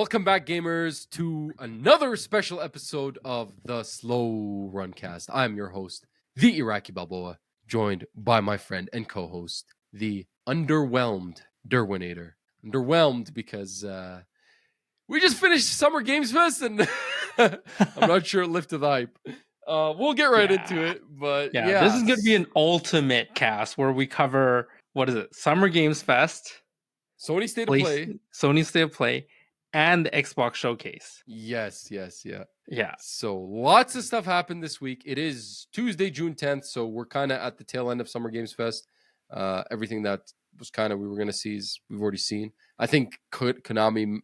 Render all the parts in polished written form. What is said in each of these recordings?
Welcome back, gamers, to another special episode of the Slow Runcast. I'm your host, the Iraqi Balboa, joined by my friend and co-host, the underwhelmed Derwinator. Underwhelmed because we just finished Summer Gamesfest, and I'm not sure it lifted the hype. We'll get right into it, but yeah. This is going to be an ultimate cast where we cover, Summer Games Fest, Sony State of Play. Sony State of Play, and the Xbox Showcase. Yeah. Yeah. So lots of stuff happened this week. It is Tuesday, June 10th, so we're kind of at the tail end of Summer Games Fest. Everything that was kind of we were going to see is we've already seen. I think Konami,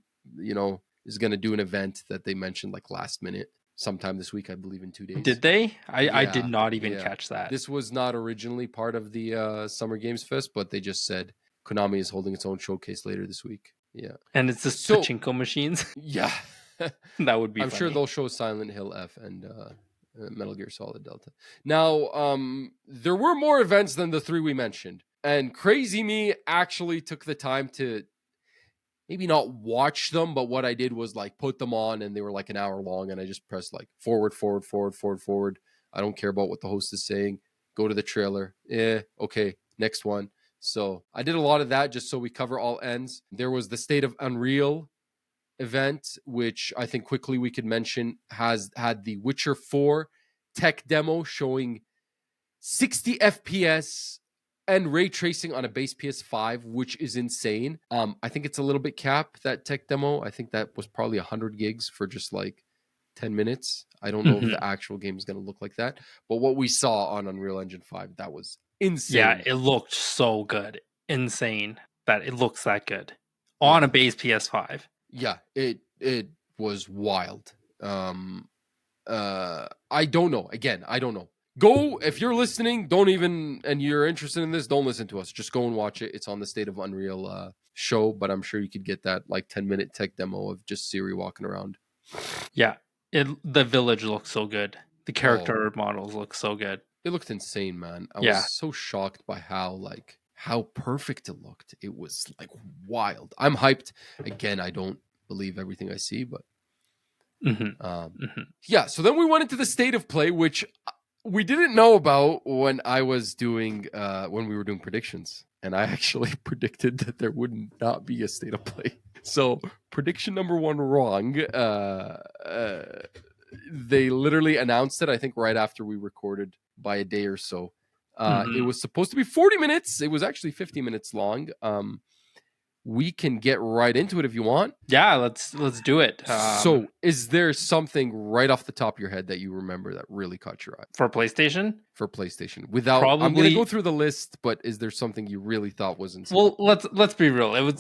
is going to do an event that they mentioned like last minute sometime this week, I believe in 2 days. Did they? I did not even catch that. This was not originally part of the Summer Games Fest, but they just said Konami is holding its own showcase later this week. Yeah. And it's just pachinko machines. Yeah. That would be I'm funny. sure they'll show Silent Hill F and Metal Gear Solid Delta. Now, there were more events than the three we mentioned. And Crazy Me actually took the time to maybe not watch them, but what I did was like put them on and they were like an hour long and I just pressed like forward. I don't care about what the host is saying. Go to the trailer. Okay, next one. So I did a lot of that just so we cover all ends. There was the State of Unreal event, which I think quickly we could mention has had the Witcher 4 tech demo showing 60 FPS and ray tracing on a base PS5, which is insane. I think it's a little bit capped, that tech demo. I think that was probably 100 gigs for just like 10 minutes. I don't know if the actual game is going to look like that, but what we saw on Unreal Engine 5, that was insane. Yeah, it looked so good. Insane that it looks that good on a base PS5. Yeah, it was wild. I don't know. Again, I don't know. Go, if you're listening, and you're interested in this, don't listen to us. Just go and watch it. It's on the State of Unreal show, but I'm sure you could get that like 10-minute tech demo of just Siri walking around. Yeah, the village looks so good. The character models look so good. It looked insane, man. I was so shocked by how perfect it looked. It was like wild. I'm hyped. Again, I don't believe everything I see, but yeah. So then we went into the State of Play, which we didn't know about when I was doing when we were doing predictions, and I actually predicted that there would not be a State of Play. So prediction number one wrong. They literally announced it, I think, right after we recorded by a day or so. It was supposed to be 40 minutes. It was actually 50 minutes long. We can get right into it if you want. Yeah, let's do it. So is there something right off the top of your head that you remember that really caught your eye? For PlayStation? For PlayStation. I'm going to go through the list, but is there something you really thought was insane? Well, let's be real.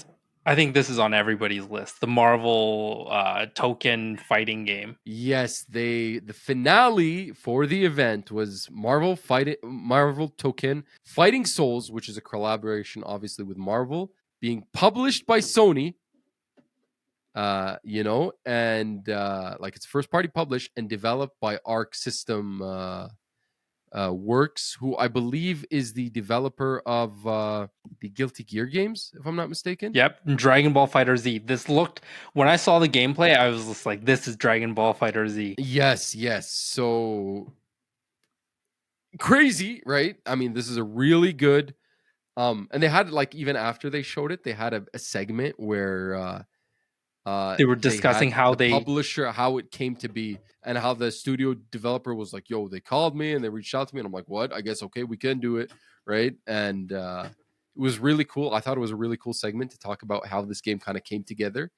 I think this is on everybody's list. The Marvel token fighting game. Yes, the finale for the event was Marvel token Fighting Souls, which is a collaboration obviously with Marvel, being published by Sony. And like it's first party published and developed by Arc System Works, who I believe is the developer of the Guilty Gear games, if I'm not mistaken. Yep, Dragon Ball Fighter Z. When I saw the gameplay, I was just like, this is Dragon Ball Fighter Z. Yes. So crazy, right? I mean, this is a really good and they had like, even after they showed it, they had a segment where they were discussing how the publisher, how it came to be, and how the studio developer was like, yo, they called me and they reached out to me, and I'm like, what? I guess, okay, we can do it, right? And it was really cool. I thought it was a really cool segment to talk about how this game kind of came together.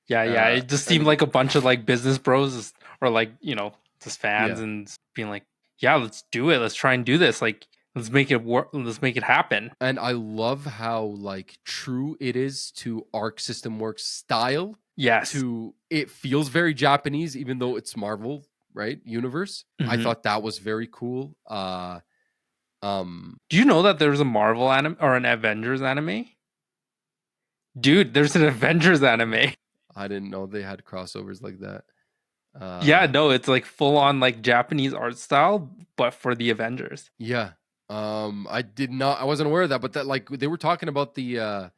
Yeah, it just seemed like a bunch of like business bros or like, just fans and being like, yeah, let's do it. Let's try and do this. Like, let's make it work. Let's make it happen. And I love how like true it is to Arc System Works style. Yes. It feels very Japanese, even though it's Marvel, right? Universe. I thought that was very cool. Do you know that there's a Marvel anime or an Avengers anime? Dude, there's an Avengers anime. I didn't know they had crossovers like that. It's like full on like Japanese art style, but for the Avengers. Yeah. I wasn't aware of that, but that like they were talking about the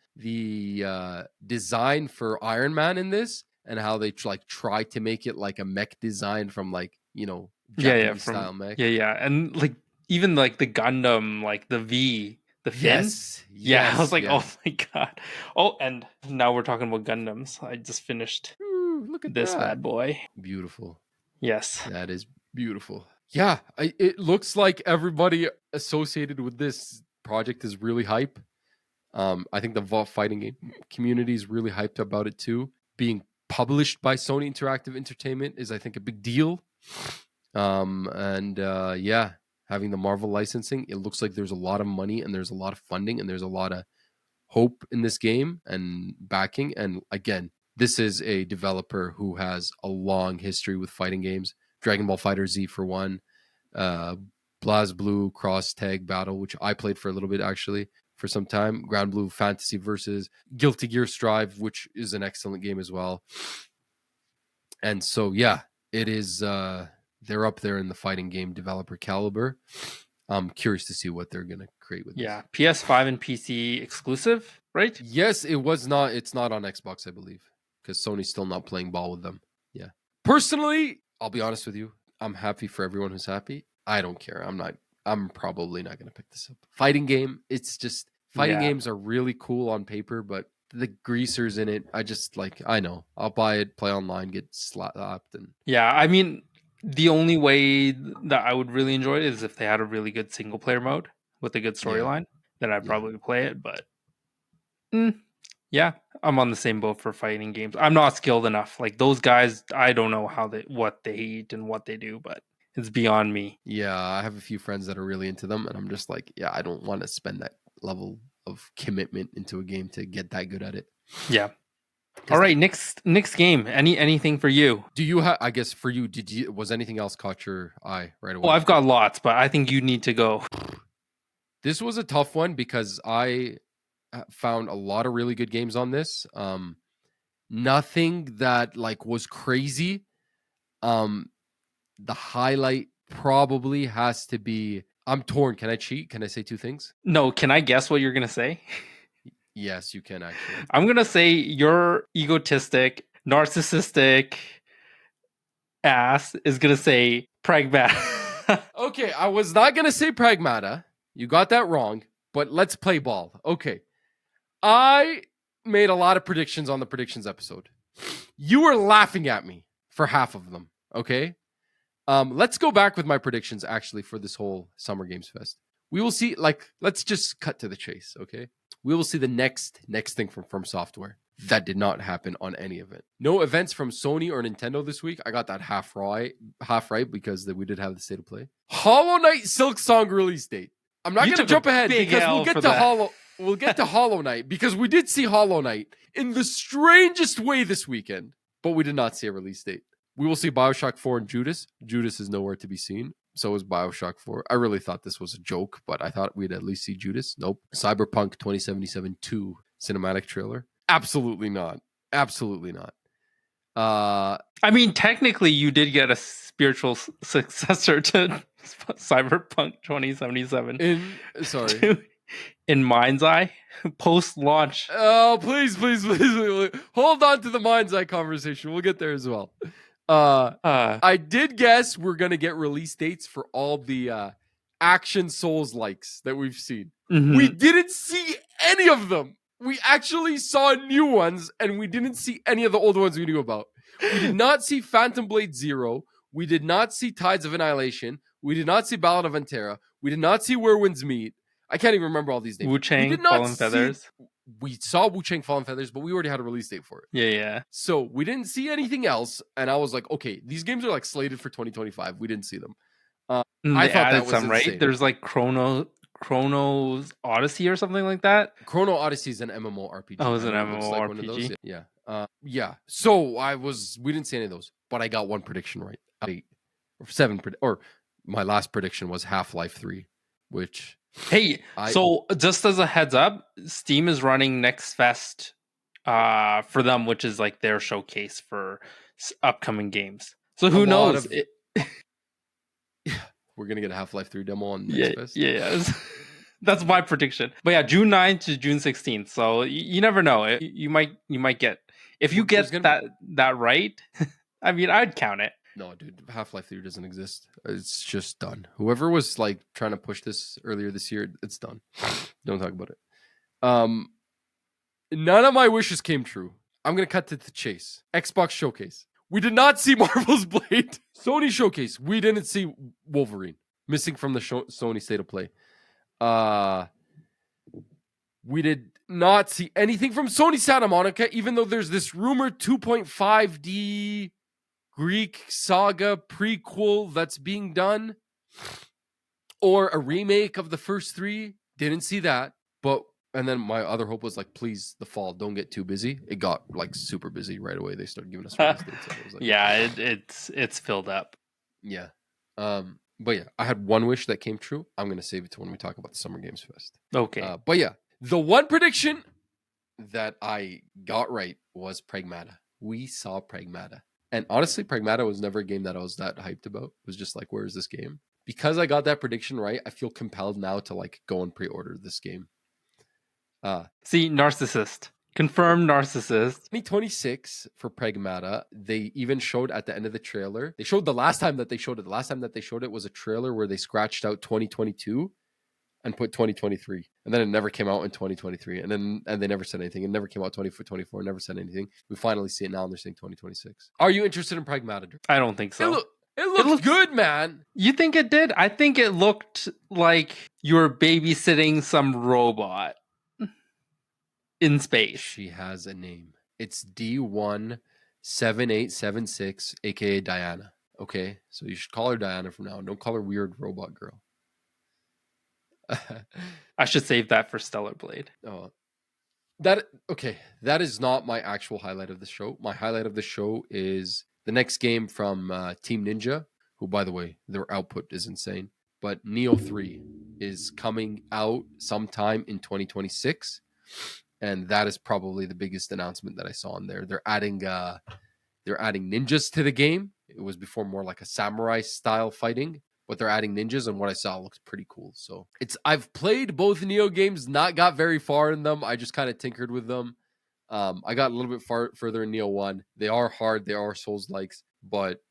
design for Iron Man in this, and how they try to make it like a mech design from like, you know, Yeah, Japanese from style mech. and like even like the Gundam, like the V, the fin. Yes, Yeah, I was yes, like, oh yes. my god. Oh, and now we're talking about Gundams. I just finished Ooh, look at this that. bad boy. Beautiful. Yes. That is beautiful. Yeah, it looks like everybody associated with this project is really hype. I think the Vault fighting game community is really hyped about it too. Being published by Sony Interactive Entertainment is, I think, a big deal. And yeah, having the Marvel licensing, it looks like there's a lot of money and there's a lot of funding and there's a lot of hope in this game and backing. And again, this is a developer who has a long history with fighting games. Dragon Ball Fighter Z for one, uh, BlazBlue Cross Tag Battle, which I played for a little bit actually for some time. Grand Blue Fantasy versus Guilty Gear Strive, which is an excellent game as well. And so yeah, it is. They're up there in the fighting game developer caliber. I'm curious to see what they're gonna create with Yeah, this. PS5 and PC exclusive, right? Yes, it was not. It's not on Xbox, I believe, because Sony's still not playing ball with them. Yeah. Personally, I'll be honest with you. I'm happy for everyone who's happy. I don't care. I'm not. I'm probably not going to pick this up. Fighting game. It's just fighting Yeah. games are really cool on paper, but the greasers in it, I just like. I know. I'll buy it, play online, get slapped, and Yeah, I mean, the only way that I would really enjoy it is if they had a really good single player mode with a good yeah, storyline. Then I'd yeah. probably play it. But yeah, I'm on the same boat for fighting games. I'm not skilled enough. Like those guys, I don't know what they eat and what they do, but it's beyond me. Yeah, I have a few friends that are really into them, and I'm just like, yeah, I don't want to spend that level of commitment into a game to get that good at it. Yeah. All Because right, next game. Anything for you? do you have? I guess for you, was anything else caught your eye right Well, away? I've got lots, but I think you need to go. This was a tough one because I found a lot of really good games on this. Nothing that like was crazy. Um, the highlight probably has to be. I'm torn. Can I cheat? Can I say two things? No, can I guess what you're gonna say? Yes, you can actually. I'm gonna say your egotistic, narcissistic ass is gonna say Pragmata. Okay, I was not gonna say Pragmata. You got that wrong. But let's play ball. Okay, I made a lot of predictions on the predictions episode. You were laughing at me for half of them. Okay. Let's go back with my predictions actually for this whole Summer Games Fest. We will see, like, let's just cut to the chase, okay? We will see the next thing from Software. That did not happen on any event. No events from Sony or Nintendo this week. I got that half right because we did have the state of play. Hollow Knight Silk Song release date. I'm not going to jump ahead because we'll get to Hollow Knight because we did see Hollow Knight in the strangest way this weekend, but we did not see a release date. We will see BioShock 4 and Judas. Judas is nowhere to be seen. So is BioShock 4. I really thought this was a joke, but I thought we'd at least see Judas. Nope. Cyberpunk 2077 2 cinematic trailer. Absolutely not. Absolutely not. I mean, technically, you did get a spiritual successor to Cyberpunk 2077. Sorry. In Mind's Eye, post launch. Oh, please. Hold on to the Mind's Eye conversation. We'll get there as well. I did guess we're gonna get release dates for all the action Souls likes that we've seen. Mm-hmm. We didn't see any of them. We actually saw new ones, and we didn't see any of the old ones we knew about. We did not see Phantom Blade Zero. We did not see Tides of Annihilation. We did not see Ballad of Antera. We did not see Where Winds Meet. I can't even remember all these names. Wu-Chang, Fallen Feathers. We saw Wu-Chang Fallen Feathers, but we already had a release date for it. Yeah. So we didn't see anything else, and I was like, okay, these games are like slated for 2025. We didn't see them. I thought that was some, insane. Right? There's like Chrono's Odyssey or something like that. Chrono Odyssey is an MMORPG. Oh, it's an MMORPG. Like yeah. So we didn't see any of those, but I got one prediction right. 8 or 7 or my last prediction was Half-Life 3, which so just as a heads up, Steam is running Next Fest for them, which is like their showcase for upcoming games. So who knows? We're gonna get a Half-Life 3 demo on Next Fest. Yeah. That's my prediction. But yeah, June 9th to June 16th. So you never know. You might get If you get that right, I mean, I'd count it. No, dude, Half-Life 3 doesn't exist. It's just done. Whoever was like trying to push this earlier this year, it's done. Don't talk about it. None of my wishes came true. I'm going to cut to the chase. Xbox Showcase. We did not see Marvel's Blade. Sony Showcase. We didn't see Wolverine. Missing from the Sony State of Play. We did not see anything from Sony Santa Monica, even though there's this rumored 2.5D Greek saga prequel that's being done. Or a remake of the first 3. Didn't see that. And then my other hope was like, please, the fall, don't get too busy. It got like super busy right away. They started giving us release dates. I was like, yeah, it's filled up. Yeah. But yeah, I had one wish that came true. I'm gonna save it to when we talk about the Summer Gamesfest. Okay. But yeah, the one prediction that I got right was Pragmata. We saw Pragmata. And honestly, Pragmata was never a game that I was that hyped about. It was just like, where is this game? Because I got that prediction right, I feel compelled now to like go and pre-order this game. See, narcissist. Confirmed narcissist. 2026 for Pragmata. They even showed at the end of the trailer. They showed the last time that they showed it. The last time that they showed it was a trailer where they scratched out 2022 and put 2023. And then it never came out in 2023. And they never said anything. It never came out 2024, never said anything. We finally see it now and they're saying 2026. Are you interested in Pragmata? I don't think so. It looked good, man. You think it did? I think it looked like you were babysitting some robot in space. She has a name. It's D17876, aka Diana. Okay, so you should call her Diana from now. Don't call her weird robot girl. I should save that for Stellar Blade. Oh, that is not my actual highlight of the show. My highlight of the show is the next game from Team Ninja, who, by the way, their output is insane. But Neo 3 is coming out sometime in 2026. And that is probably the biggest announcement that I saw in there. They're adding ninjas to the game. It was before more like a samurai style fighting, but they're adding ninjas, and what I saw looked pretty cool. So I've played both Neo games, not got very far in them. I just kind of tinkered with them. I got a little bit further in Neo 1. They are hard, they are Souls-likes, but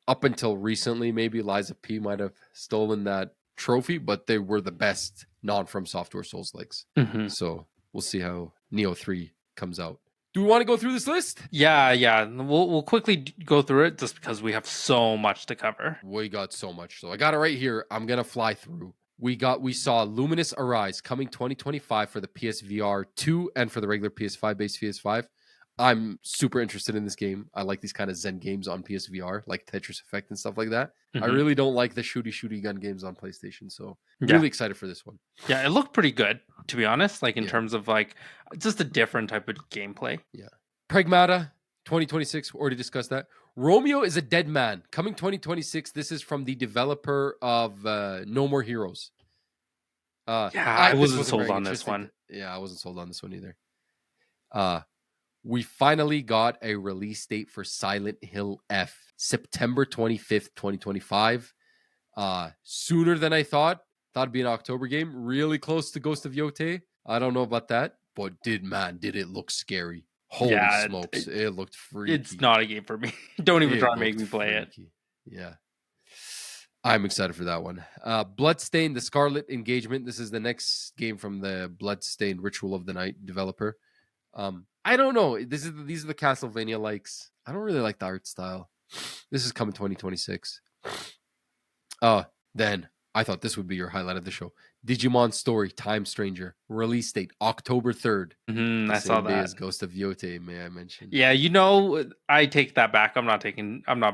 up until recently, maybe Liza P might have stolen that trophy, but they were the best non-From Software Souls-likes. Mm-hmm. So we'll see how Neo 3 comes out. Do we want to go through this list? Yeah. We'll quickly go through it just because we have so much to cover. We got so much. So I got it right here. I'm going to fly through. We saw Luminous Arise coming 2025 for the PSVR 2 and for the regular PS5 base PS5. I'm super interested in this game. I like these kind of Zen games on PSVR, like Tetris Effect and stuff like that. Mm-hmm. I really don't like the shooty gun games on PlayStation, so really excited for this one. Yeah, it looked pretty good, to be honest, like in terms of like just a different type of gameplay. Yeah. Pragmata, 2026, we already discussed that. Romeo is a Dead Man, coming 2026. This is from the developer of No More Heroes. I wasn't sold on this one. Yeah, I wasn't sold on this one either. We finally got a release date for Silent Hill F, September 25th, 2025. Sooner than I thought. Thought it'd be an October game. Really close to Ghost of Yote. I don't know about that, but did it look scary. Holy smokes. It looked freaky. It's not a game for me. Don't even try to make me play it. Yeah. I'm excited for that one. Bloodstained, the Scarlet Engagement. This is the next game from the Bloodstained Ritual of the Night developer. I don't know. These are the Castlevania likes. I don't really like the art style. This is coming 2026. Then I thought this would be your highlight of the show. Digimon Story Time Stranger, release date October 3rd. I saw that. As Ghost of Yote, may I mention? Yeah, I take that back. I'm not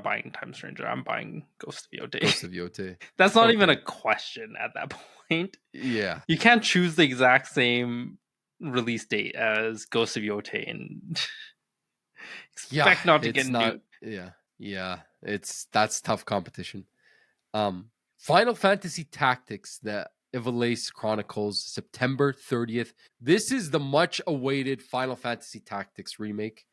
buying Time Stranger. I'm buying Ghost of Yote. Ghost of Yote. That's not even a question at that point. Yeah, you can't choose the exact same release date as Ghost of Yote and expect not to get nuked. Yeah. That's tough competition. Final Fantasy Tactics, the Ivalice Chronicles, September 30th. This is the much awaited Final Fantasy Tactics remake.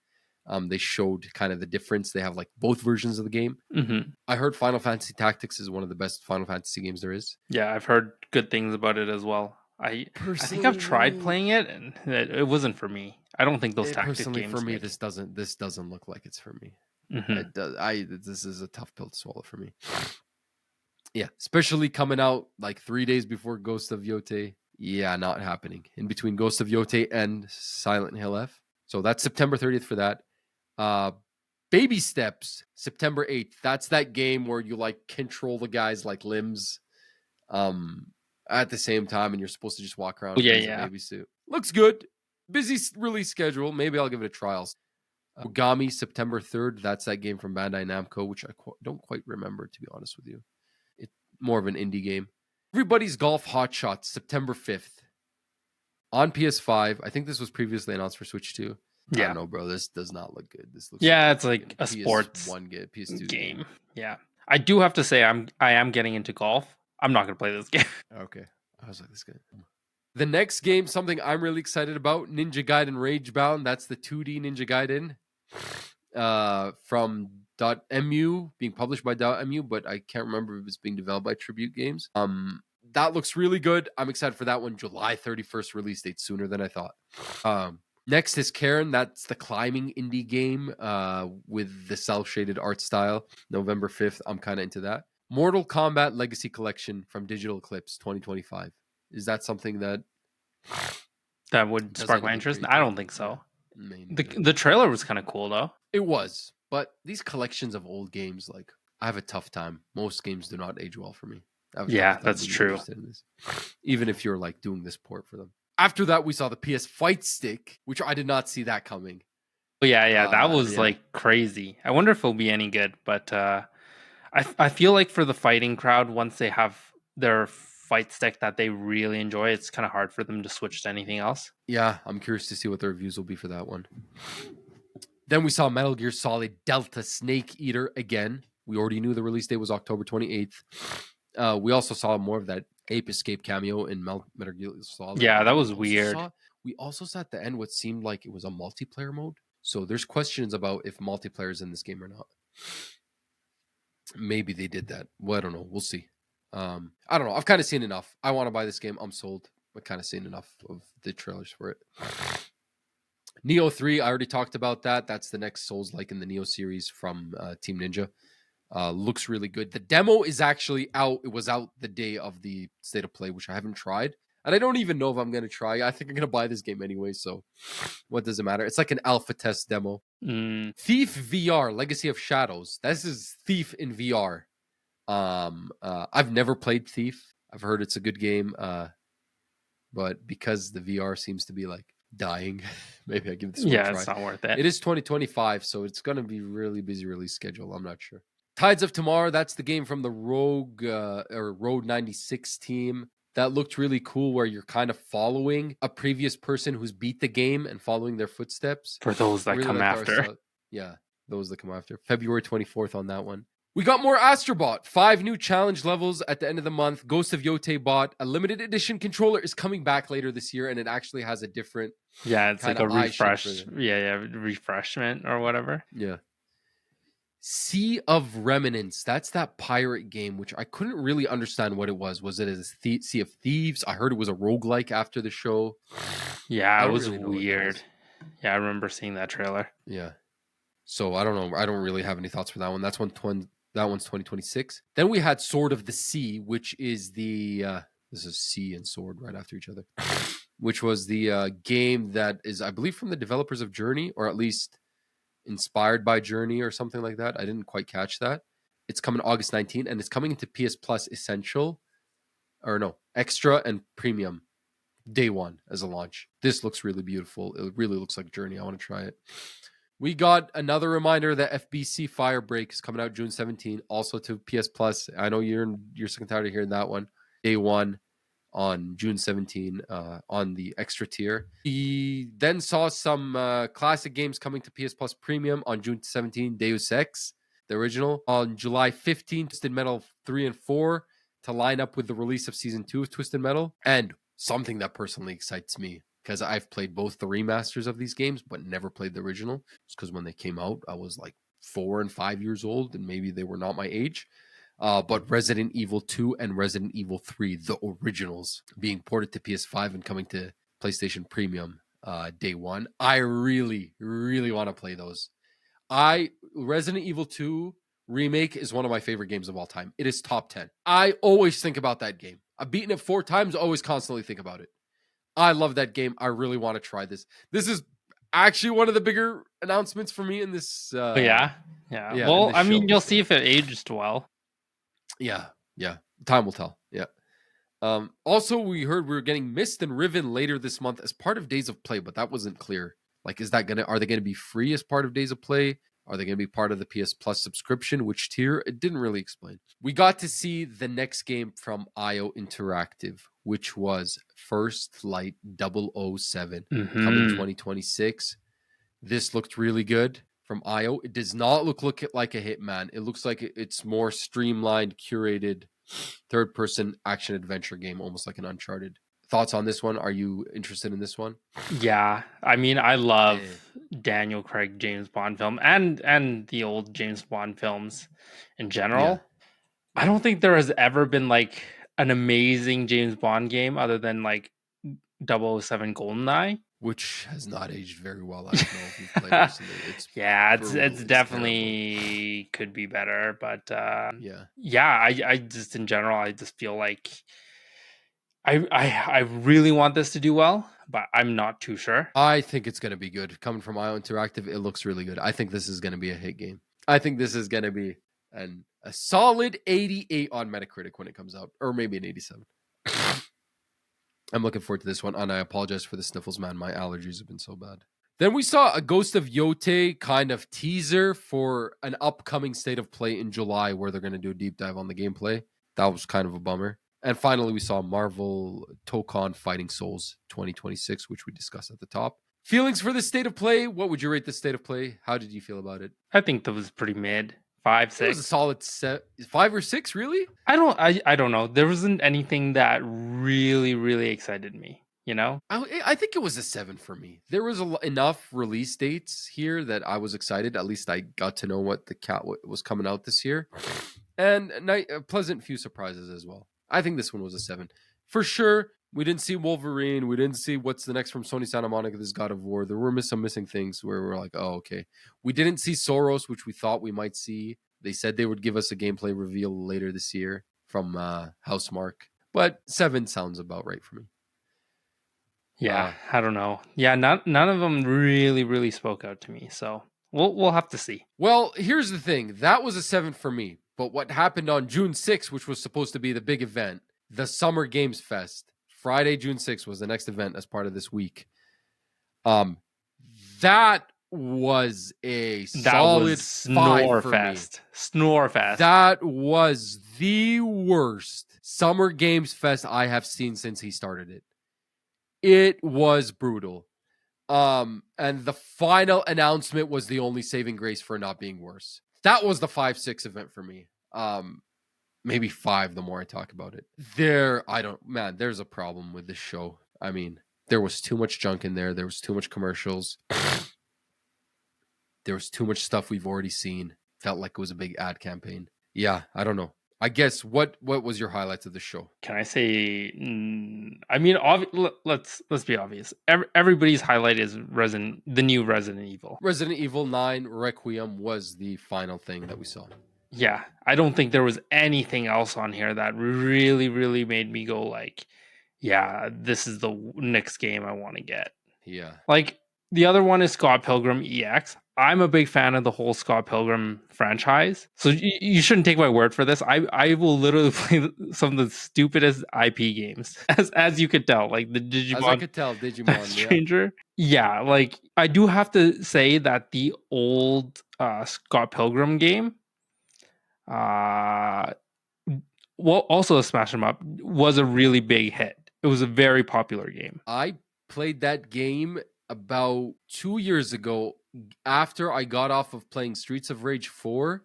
They showed kind of the difference. They have like both versions of the game. Mm-hmm. I heard Final Fantasy Tactics is one of the best Final Fantasy games there is. Yeah, I've heard good things about it as well. I think I've tried Personally, playing it, and it wasn't for me. I don't think those tactic personally for games me, make this doesn't look like it's for me. it. Hmm. It does. This is a tough pill to swallow for me. Yeah, especially coming out like 3 days before Ghost of Yote. Yeah, not happening. In between Ghost of Yote and Silent Hill F. So that's September 30th for that. Uh Baby Steps, September 8th. That's that game where you like control the guy's like limbs um at the same time and you're supposed to just walk around Oh and yeah, use a yeah, baby suit. Looks good. Busy release schedule. Maybe I'll give it a trial. Ogami, September 3rd. That's that game from Bandai Namco, which I don't quite remember, to be honest with you. It's more of an indie game. Everybody's Golf Hot Shots, September 5th. On PS5. I think this was previously announced for Switch too. I don't yeah, know, bro. This does not look good. This looks like yeah. a It's like freaking a sports PS1 game, PS2 game. game. Yeah, I do have to say I am getting into golf. I'm not gonna play this game. Okay. I was like, this guy. The next game, something I'm really excited about, Ninja Gaiden Ragebound. That's the 2D Ninja Gaiden from .mu, being published by .mu, but I can't remember if it's being developed by Tribute Games. That looks really good. I'm excited for that one. July 31st release date, sooner than I thought. Next is Karen. That's the climbing indie game with the cel-shaded art style. November 5th. I'm kind of into that. Mortal Kombat Legacy Collection from Digital Eclipse 2025. Is that something that That would does spark my anything for interest. you? I don't think Yeah, so. me the neither. The trailer was kind of cool though. It was, but these collections of old games, like I have a tough time. Most games do not age well for me. I have a Yeah, tough time that's being true. interested in this, even if you're like doing this port for them. After that, we saw the PS Fight Stick, which I did not see that coming. But yeah, that was Yeah, like crazy. I wonder if it'll be any good, but I feel like for the fighting crowd, once they have their fight stick that they really enjoy, it's kind of hard for them to switch to anything else. yeah. I'm curious to see what the reviews will be for that one. Then we saw Metal Gear Solid Delta Snake Eater again. We already knew the release date was October 28th. We also saw more of that Ape Escape cameo in Metal Gear Solid. Yeah, And that then was weird. we also saw at the end what seemed like it was a multiplayer mode. So there's questions about if multiplayer is in this game or not. Maybe they did that. Well, I don't know. We'll see. I don't know. I've kind of seen enough. I want to buy this game. I'm sold. I've kind of seen enough of the trailers for it. Neo 3, I already talked about that. That's the next Souls like in the Neo series from Team Ninja. Looks really good. The demo is actually out. It was out the day of the state of play, which I haven't tried. And I don't even know if I'm going to try. I think I'm going to buy this game anyway. So what does it matter? It's like an alpha test demo. Thief VR, Legacy of Shadows. This is Thief in VR. I've never played Thief. I've heard it's a good game. But because the VR seems to be like dying, maybe I give this one a try. It's not worth it. It is 2025, so it's going to be really busy release schedule. I'm not sure. Tides of Tomorrow, that's the game from the Rogue or Road 96 team. That looked really cool where you're kind of following a previous person who's beat the game and following their footsteps. For those that Really come like after. Yeah, those that come after. February 24th on that one. We got more Astrobot. 5 new challenge levels at the end of the month. Ghost of Yote Bot. A limited edition controller is coming back later this year, and it actually has a different It's like a refresh. refreshment Or whatever. Yeah. Sea of Remnants. That's that pirate game, which I couldn't really understand what it was. Was it a Sea of Thieves? I heard it was a roguelike after the show. Yeah, I it don't was really know what that weird. is. Yeah, I remember seeing that trailer. Yeah. So I don't know. I don't really have any thoughts for that one. That one's 2026. Then we had Sword of the Sea, which is the this is sea and sword right after each other, which was the game that is, I believe, from the developers of Journey, or at least inspired by Journey or something like that. I didn't quite catch that. It's coming August 19th, and it's coming into PS Plus Essential, or no, Extra and Premium day one as a launch. This looks really beautiful. It really looks like Journey. I want to try it. We got another reminder that FBC Firebreak is coming out June 17, also to PS Plus. I know you're sick and tired of hearing that one. Day one on June 17 on the extra tier. We then saw some classic games coming to PS Plus Premium on June 17, Deus Ex, the original. On July 15, Twisted Metal 3 and 4 to line up with the release of Season 2 of Twisted Metal. And something that personally excites me, because I've played both the remasters of these games, but never played the original. It's because when they came out, I was like 4 and 5 years old, and maybe they were not my age. but Resident Evil 2 and Resident Evil 3, the originals, being ported to PS5 and coming to PlayStation Premium day one. I really, really want to play those. Resident Evil 2 Remake is one of my favorite games of all time. It is top 10. I always think about that game. I've beaten it 4 times, always constantly think about it. I love that game. I really want to try this. This is actually one of the bigger announcements for me in this. Yeah. Well, I mean, you'll see if it aged well. Yeah. Time will tell. Yeah. Also, we heard we were getting Myst and Riven later this month as part of Days of Play, but that wasn't clear. Like, are they gonna be free as part of Days of Play? Are they gonna be part of the PS Plus subscription? Which tier? It didn't really explain. We got to see the next game from IO Interactive, which was First Light 007 coming 2026. This looked really good from IO. It does not look like a Hitman. It looks like it's more streamlined, curated, third-person action-adventure game, almost like an Uncharted. Thoughts on this one? Are you interested in this one? Yeah, I mean, I love Daniel Craig James Bond film and the old James Bond films in general. Yeah. I don't think there has ever been like an amazing James Bond game other than like 007 GoldenEye, which has not aged very well. I don't know if you've played recently. It's definitely could be better, but I just in general I just feel like I really want this to do well, but I'm not too sure. I think it's going to be good. Coming from IO Interactive, it looks really good. I think this is going to be a hit game. I think this is going to be a solid 88 on Metacritic when it comes out, or maybe an 87. I'm looking forward to this one, and I apologize for the sniffles, man. My allergies have been so bad. Then we saw a Ghost of Yote kind of teaser for an upcoming State of Play in July where they're going to do a deep dive on the gameplay. That was kind of a bummer. And finally, we saw Marvel Tokon Fighting Souls 2026, which we discussed at the top. Feelings for the State of Play? What would you rate the State of Play? How did you feel about it? I think that was pretty mid. 5, 6. It was a solid 5 or 6, really? I don't know. There wasn't anything that really, really excited me, you know? I think it was a 7 for me. There was enough release dates here that I was excited. At least I got to know what was coming out this year. And a pleasant few surprises as well. I think this one was a 7. For sure, we didn't see Wolverine. We didn't see what's the next from Sony Santa Monica, this God of War. There were some missing things where we're like, oh, okay. We didn't see Soros, which we thought we might see. They said they would give us a gameplay reveal later this year from Housemarque. But 7 sounds about right for me. Yeah, I don't know. Yeah, none of them really, really spoke out to me. So we'll have to see. Well, here's the thing. That was a 7 for me. But what happened on June 6th, which was supposed to be the big event, the Summer Gamesfest, Friday, June 6th was the next event as part of this week. That was a solid 5 for me. Snore fest. That was the worst Summer Gamesfest I have seen since he started it. It was brutal. And the final announcement was the only saving grace for not being worse. That was the 5-6 event for me. Maybe 5 the more I talk about it. There's a problem with this show. I mean, there was too much junk in there. There was too much commercials. There was too much stuff we've already seen. Felt like it was a big ad campaign. Yeah, I don't know. I guess what was your highlights of the show? Can I say? I mean, let's be obvious. Everybody's highlight is the new Resident Evil. Resident Evil 9 Requiem was the final thing that we saw. Yeah, I don't think there was anything else on here that really, really made me go like, yeah, this is the next game I want to get. Yeah. Like, the other one is Scott Pilgrim EX. I'm a big fan of the whole Scott Pilgrim franchise. So you shouldn't take my word for this. I will literally play some of the stupidest IP games, as you could tell, like the Digimon. As I could tell, Digimon Stranger. Yeah, like I do have to say that the old Scott Pilgrim game, also a Smash 'em Up, was a really big hit. It was a very popular game. I played that game about 2 years ago after I got off of playing Streets of Rage 4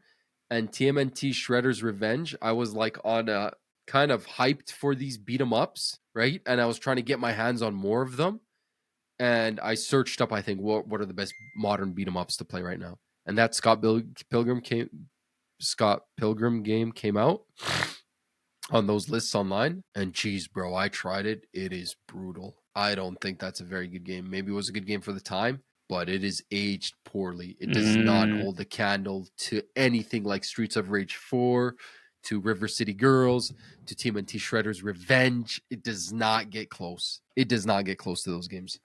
and TMNT Shredder's Revenge. I was like on a kind of hyped for these beat 'em ups, right? And I was trying to get my hands on more of them. And I searched up, I think, what are the best modern beat 'em ups to play right now? And that Scott Pilgrim Scott Pilgrim game came out on those lists online, and geez, bro, I tried it. It is brutal. I don't think that's a very good game. Maybe it was a good game for the time, but it is aged poorly. It does not hold a candle to anything like Streets of Rage 4, to River City Girls, to TMNT Shredder's Revenge. It does not get close. It does not get close to those games.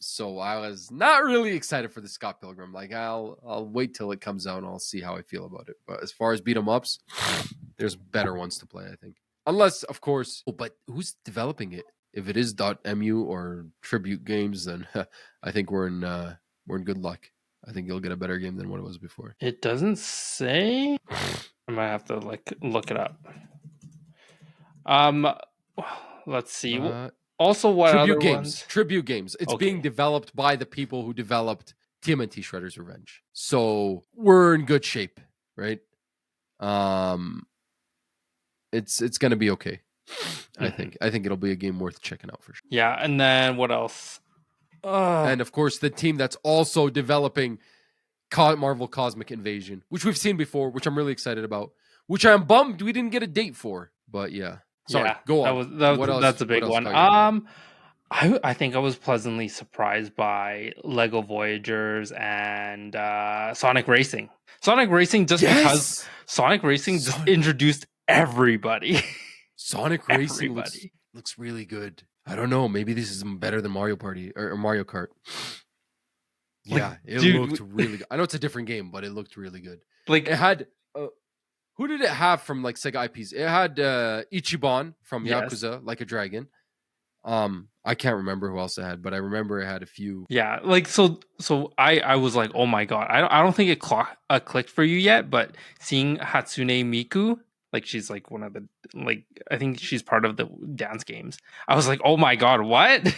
So I was not really excited for the Scott Pilgrim. Like I'll wait till it comes out and I'll see how I feel about it. But as far as beat 'em ups, there's better ones to play, I think. Unless, of course, but who's developing it? If it is .mu or Tribute Games, then I think we're in good luck. I think you'll get a better game than what it was before. It doesn't say. I might have to look it up. Let's see. Also, what Tribute other Games? ones? Tribute Games. It's being developed by the people who developed TMNT Shredder's Revenge. So we're in good shape, right? It's gonna be okay. I think it'll be a game worth checking out for sure. Yeah, and then what else? And of course, the team that's also developing Marvel Cosmic Invasion, which we've seen before, which I'm really excited about. Which I'm bummed we didn't get a date for, but yeah. Sorry, go on. That's a big one. I think I was pleasantly surprised by Lego Voyagers and Sonic Racing. Sonic Racing because Sonic Racing just introduced everybody. Sonic Racing looks really good. I don't know. Maybe this is better than Mario Party or Mario Kart. Yeah, it looked really good. I know it's a different game, but it looked really good. Like it had who did it have from like Sega IPs? It had Ichiban from Yakuza, Like a Dragon. I can't remember who else it had, but I remember it had a few. Yeah, like so I was like, oh my god, I don't think it clicked for you yet, but seeing Hatsune Miku, like she's like one of the I think she's part of the dance games. I was like, oh my god, what?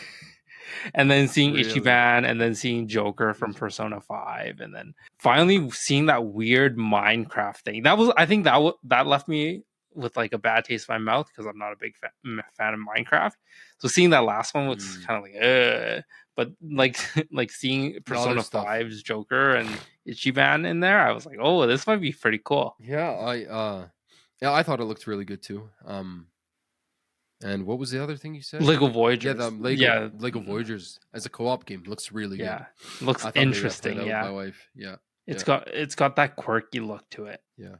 And then seeing Ichiban, and then seeing Joker from Persona 5, and then finally seeing that weird Minecraft thing. I think that left me with like a bad taste in my mouth because I'm not a big fan of Minecraft. So seeing that last one was kind of like, but like seeing Persona 5's Joker and Ichiban in there, I was like, oh, this might be pretty cool. Yeah, I thought it looked really good too. And what was the other thing you said? Lego Voyagers. Yeah, the Lego Voyagers as a co-op game looks really good. Yeah, looks interesting. Yeah, my wife. Yeah, it's got that quirky look to it. Yeah.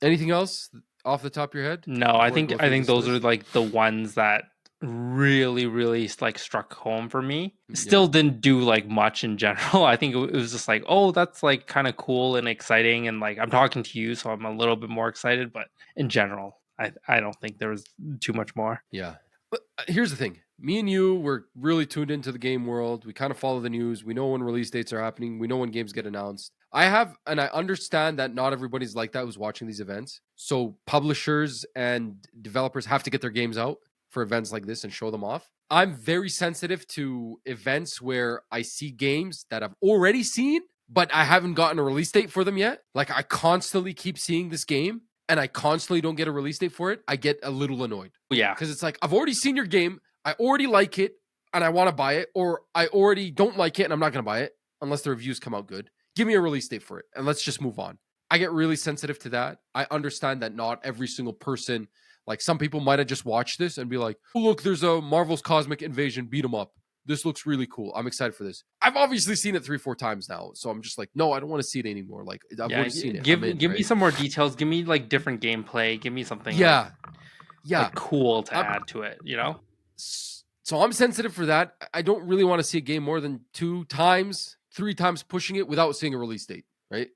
Anything else off the top of your head? No, I think those are like the ones that really like struck home for me. Still didn't do like much in general. I think it was just like, oh, that's like kind of cool and exciting, and like I'm talking to you, so I'm a little bit more excited. But in general, I don't think there was too much more. Yeah. But here's the thing. Me and you were really tuned into the game world. We kind of follow the news. We know when release dates are happening. We know when games get announced. I understand that not everybody's like that who's watching these events. So publishers and developers have to get their games out for events like this and show them off. I'm very sensitive to events where I see games that I've already seen, but I haven't gotten a release date for them yet. Like I constantly keep seeing this game and I constantly don't get a release date for it. I get a little annoyed. Yeah. Because it's like, I've already seen your game. I already like it and I want to buy it, or I already don't like it and I'm not going to buy it unless the reviews come out good. Give me a release date for it and let's just move on. I get really sensitive to that. I understand that not every single person, like some people might have just watched this and be like, oh, look, there's a Marvel's Cosmic Invasion, beat 'em up. This looks really cool. I'm excited for this. I've obviously seen it 3-4 times now. So I'm just like, no, I don't want to see it anymore. Like I've already seen it. Give me some more details. Give me like different gameplay. Give me something like cool to add to it, you know? So I'm sensitive for that. I don't really want to see a game more than 2 times, 3 times pushing it without seeing a release date, right?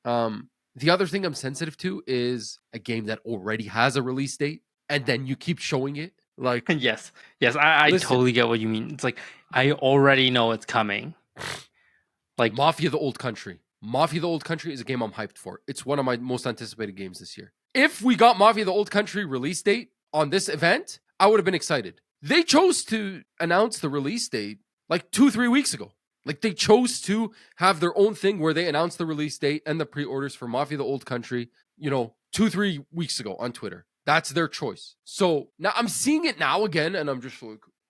The other thing I'm sensitive to is a game that already has a release date and then you keep showing it. Like yes, I totally get what you mean. It's like I already know it's coming. Like Mafia: The Old Country. Mafia: The Old Country is a game I'm hyped for. It's one of my most anticipated games this year. If we got Mafia: The Old Country release date on this event, I would have been excited. They chose to announce the release date like 2-3 weeks ago. Like they chose to have their own thing where they announced the release date and the pre-orders for Mafia: The Old Country, 2-3 weeks ago on Twitter. That's their choice. So now I'm seeing it now again, and I'm just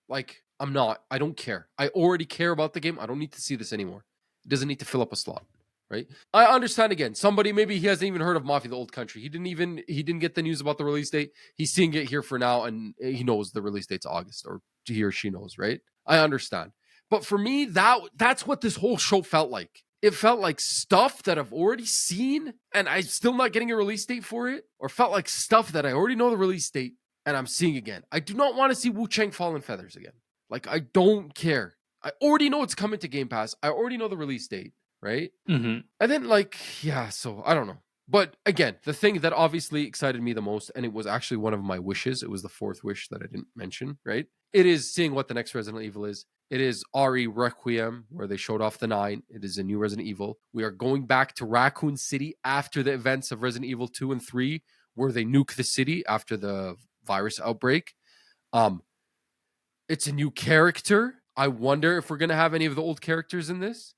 like, I don't care. I already care about the game. I don't need to see this anymore. It doesn't need to fill up a slot. right? I understand, again, somebody maybe he hasn't even heard of Mafia: The Old Country. He didn't get the news about the release date. He's seeing it here for now, and he knows the release date's August, or he or she knows, right? I understand. But for me, that's what this whole show felt like. It felt like stuff that I've already seen, and I'm still not getting a release date for it, or felt like stuff that I already know the release date, and I'm seeing again. I do not want to see Wu Chang Fallen Feathers again. Like, I don't care. I already know it's coming to Game Pass. I already know the release date, right? Mm-hmm. And then, like, yeah, so I don't know. But again, the thing that obviously excited me the most, and it was actually one of my wishes, it was the fourth wish that I didn't mention, right? It is seeing what the next Resident Evil is. It is RE Requiem, where they showed off the 9. It is a new Resident Evil. We are going back to Raccoon City after the events of Resident Evil 2 and 3, where they nuke the city after the virus outbreak. It's a new character. I wonder if we're going to have any of the old characters in this.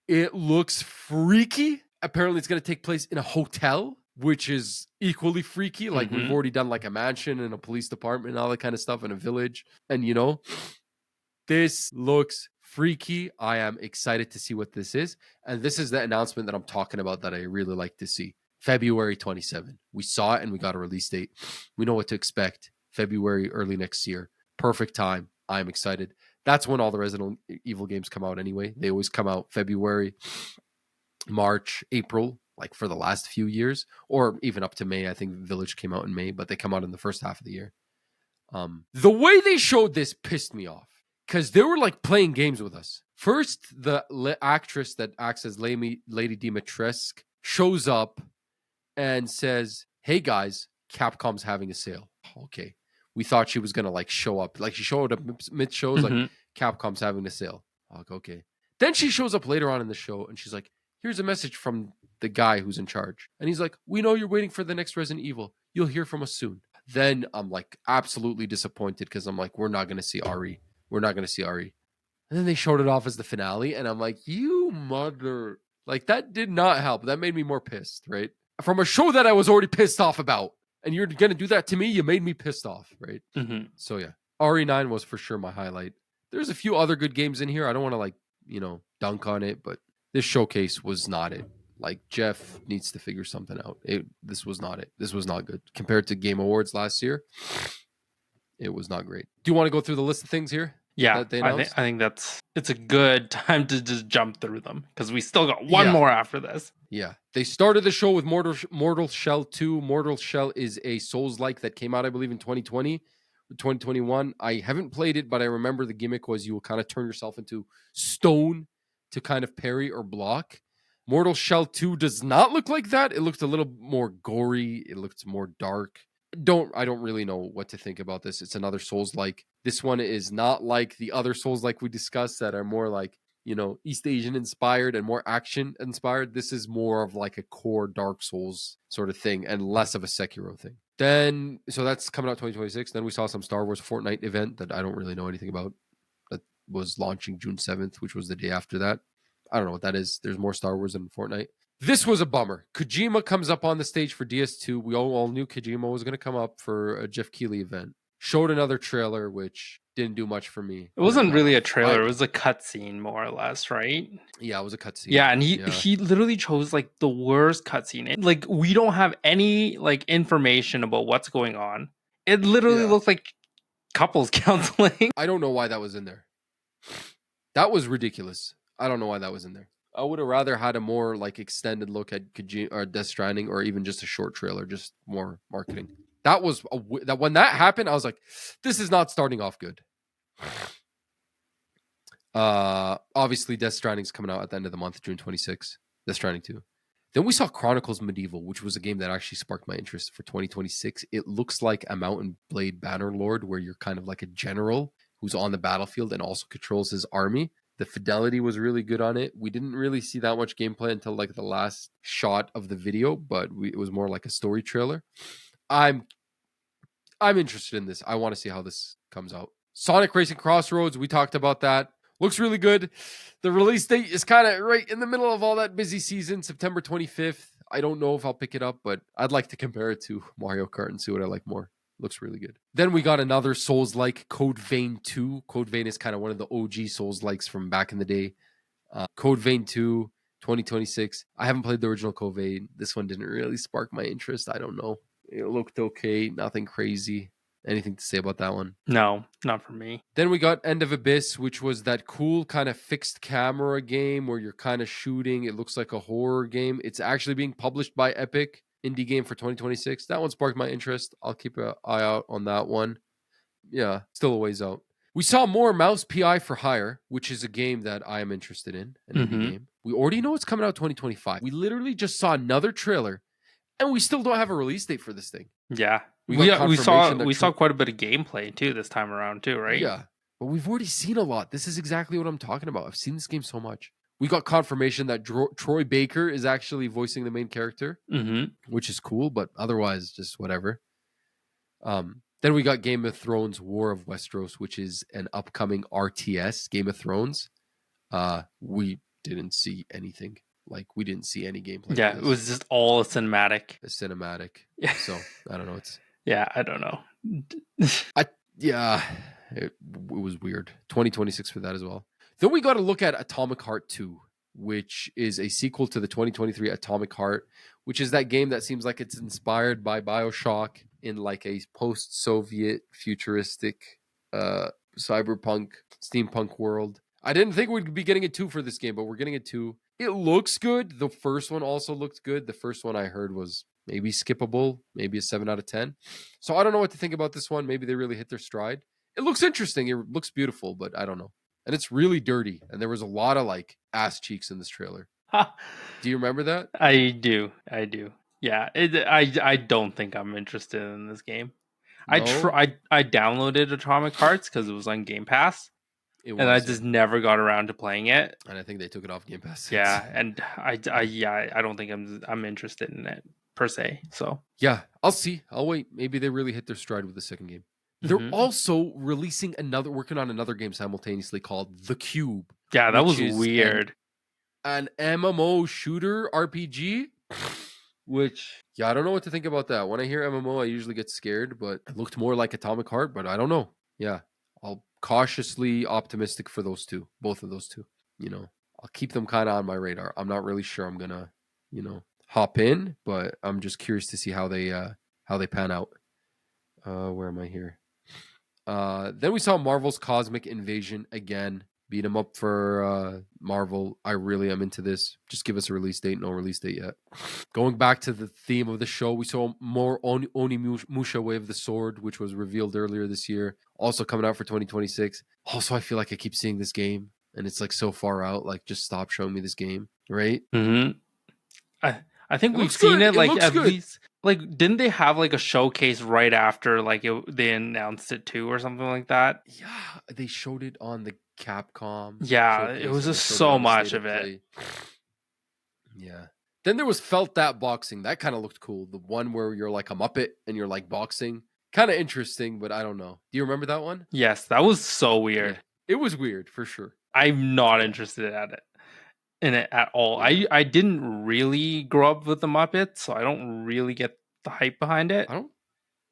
It looks freaky. Apparently, it's going to take place in a hotel, which is equally freaky. Like, we've already done like a mansion and a police department and all that kind of stuff in a village. And, you know, this looks freaky. I am excited to see what this is. And this is the announcement that I'm talking about that I really like to see. February 27. We saw it and we got a release date. We know what to expect. February, early next year. Perfect time. I'm excited. That's when all the Resident Evil games come out anyway. They always come out February, March, April, like for the last few years, or even up to May. I think Village came out in May, but they come out in the first half of the year. The way they showed this pissed me off because they were like playing games with us. First, the actress that acts as Lady Dimitrescu shows up and says, "Hey guys, Capcom's having a sale." Okay. We thought she was going to like show up. Like, she showed up mid shows, like, Capcom's having a sale. Like, okay. Then she shows up later on in the show and she's like, "Here's a message from the guy who's in charge." And he's like, "We know you're waiting for the next Resident Evil. You'll hear from us soon." Then I'm like absolutely disappointed because I'm like, we're not going to see RE. We're not going to see RE. And then they showed it off as the finale. And I'm like, you mother. Like, that did not help. That made me more pissed, right? From a show that I was already pissed off about. And you're going to do that to me? You made me pissed off, right? So, yeah. RE9 was for sure my highlight. There's a few other good games in here. I don't want to, like, you know, dunk on it, but this showcase was not it. Like, Jeff needs to figure something out. This was not it. This was not good. Compared to Game Awards last year, it was not great. Do you want to go through the list of things here? Yeah, I think it's a good time to just jump through them because we still got one more after this. Yeah, they started the show with Mortal Shell 2. Mortal Shell is a Souls-like that came out, I believe, in 2020 or 2021. I haven't played it, but I remember the gimmick was you will kind of turn yourself into stone to kind of parry or block. Mortal Shell 2 does not look like that. It looked a little more gory. It looked more dark. I don't really know what to think about this. It's another Souls-like. This one is not like the other Souls-like we discussed that are more like, you know, East Asian inspired and more action inspired. This is more of like a core Dark Souls sort of thing and less of a Sekiro thing. Then, so that's coming out 2026. Then we saw some Star Wars Fortnite event that I don't really know anything about. That was launching June 7th, which was the day after that. I don't know what that is. There's more Star Wars than Fortnite. This was a bummer. Kojima comes up on the stage for DS2. We all knew Kojima was going to come up for a Jeff Keighley event. Showed another trailer, which didn't do much for me. It wasn't really a trailer. It was a cutscene, more or less, right? Yeah, it was a cutscene. Yeah, and he literally chose like the worst cutscene. Like, we don't have any like information about what's going on. It literally looks like couples counseling. I don't know why that was in there. That was ridiculous. I don't know why that was in there. I would have rather had a more like extended look at Kojima or Death Stranding, or even just a short trailer, just more marketing. That was that when that happened, I was like, this is not starting off good. Obviously, Death Stranding's coming out at the end of the month, June 26th. Death Stranding 2. Then we saw Chronicles Medieval, which was a game that actually sparked my interest for 2026. It looks like a Mountain Blade Bannerlord, where you're kind of like a general who's on the battlefield and also controls his army. The fidelity was really good on it. We didn't really see that much gameplay until like the last shot of the video, but it was more like a story trailer. I'm interested in this. I want to see how this comes out. Sonic Racing Crossroads, we talked about that. Looks really good. The release date is kind of right in the middle of all that busy season, September 25th. I don't know if I'll pick it up, but I'd like to compare it to Mario Kart and see what I like more. Looks really good. Then we got another Souls-like, Code Vein 2. Code Vein is kind of one of the OG Souls-likes from back in the day. Code Vein 2 2026. I haven't played the original Cove 8. This one didn't really spark my interest. I don't know. It looked okay. Nothing crazy. Anything to say about that one? No, not for me. Then we got End of Abyss, which was that cool kind of fixed camera game where you're kind of shooting. It looks like a horror game. It's actually being published by Epic, indie game for 2026. That one sparked my interest. I'll keep an eye out on that one. Yeah, still a ways out. We saw more Mouse PI for Hire, which is a game that I am interested in, an indie game. We already know it's coming out 2025. We literally just saw another trailer, and we still don't have a release date for this thing. Yeah. We saw quite a bit of gameplay too this time around too, right? Yeah. But we've already seen a lot. This is exactly what I'm talking about. I've seen this game so much. We got confirmation that Troy Baker is actually voicing the main character, which is cool, but otherwise just whatever. Then we got Game of Thrones War of Westeros, which is an upcoming RTS, Game of Thrones. We didn't see anything. Like, we didn't see any gameplay. Yeah, it was just all a cinematic. Yeah. So, I don't know. I don't know. It was weird. 2026 for that as well. Then we got to look at Atomic Heart 2, which is a sequel to the 2023 Atomic Heart, which is that game that seems like it's inspired by BioShock in like a post-Soviet futuristic cyberpunk steampunk world. I didn't think we'd be getting a 2 for this game, but we're getting a 2. It looks good. The first one also looked good. The first one I heard was maybe skippable, maybe a 7 out of 10. So I don't know what to think about this one. Maybe they really hit their stride. It looks interesting. It looks beautiful, but I don't know. And it's really dirty. And there was a lot of like ass cheeks in this trailer. Do you remember that? I do. Yeah. I don't think I'm interested in this game. No? I downloaded Atomic Hearts because it was on Game Pass. And I just never got around to playing it. And I think they took it off Game Pass. Yeah, and I don't think I'm interested in it per se. So yeah, I'll see. I'll wait. Maybe they really hit their stride with the second game. They're also releasing working on another game simultaneously called The Cube. Yeah, that was weird. An MMO shooter RPG. Which, I don't know what to think about that. When I hear MMO, I usually get scared, but it looked more like Atomic Heart, but I don't know. Yeah, I'll cautiously optimistic for both of those two. I'll keep them kind of on my radar. I'm not really sure I'm gonna, hop in, but I'm just curious to see how they pan out. Where am I here? Then we saw Marvel's Cosmic Invasion again. Beat them up for Marvel. I really am into this. Just give us a release date. No release date yet. Going back to the theme of the show, we saw more Onimusha Way of the Sword, which was revealed earlier this year. Also coming out for 2026. Also, I feel like I keep seeing this game, and it's like so far out. Like, just stop showing me this game, right? I think we've seen it like at least. Like, didn't they have like a showcase right after like they announced it too or something like that? Yeah, they showed it on the Capcom. Yeah, it was just so much of it. Yeah. Then there was Felt That Boxing. That kind of looked cool. The one where you're like a Muppet and you're like boxing. Kind of interesting, but I don't know. Do you remember that one? Yes, that was so weird. Yeah, it was weird for sure. I'm not interested in it at all. Yeah. I didn't really grow up with the Muppets, so I don't really get the hype behind it.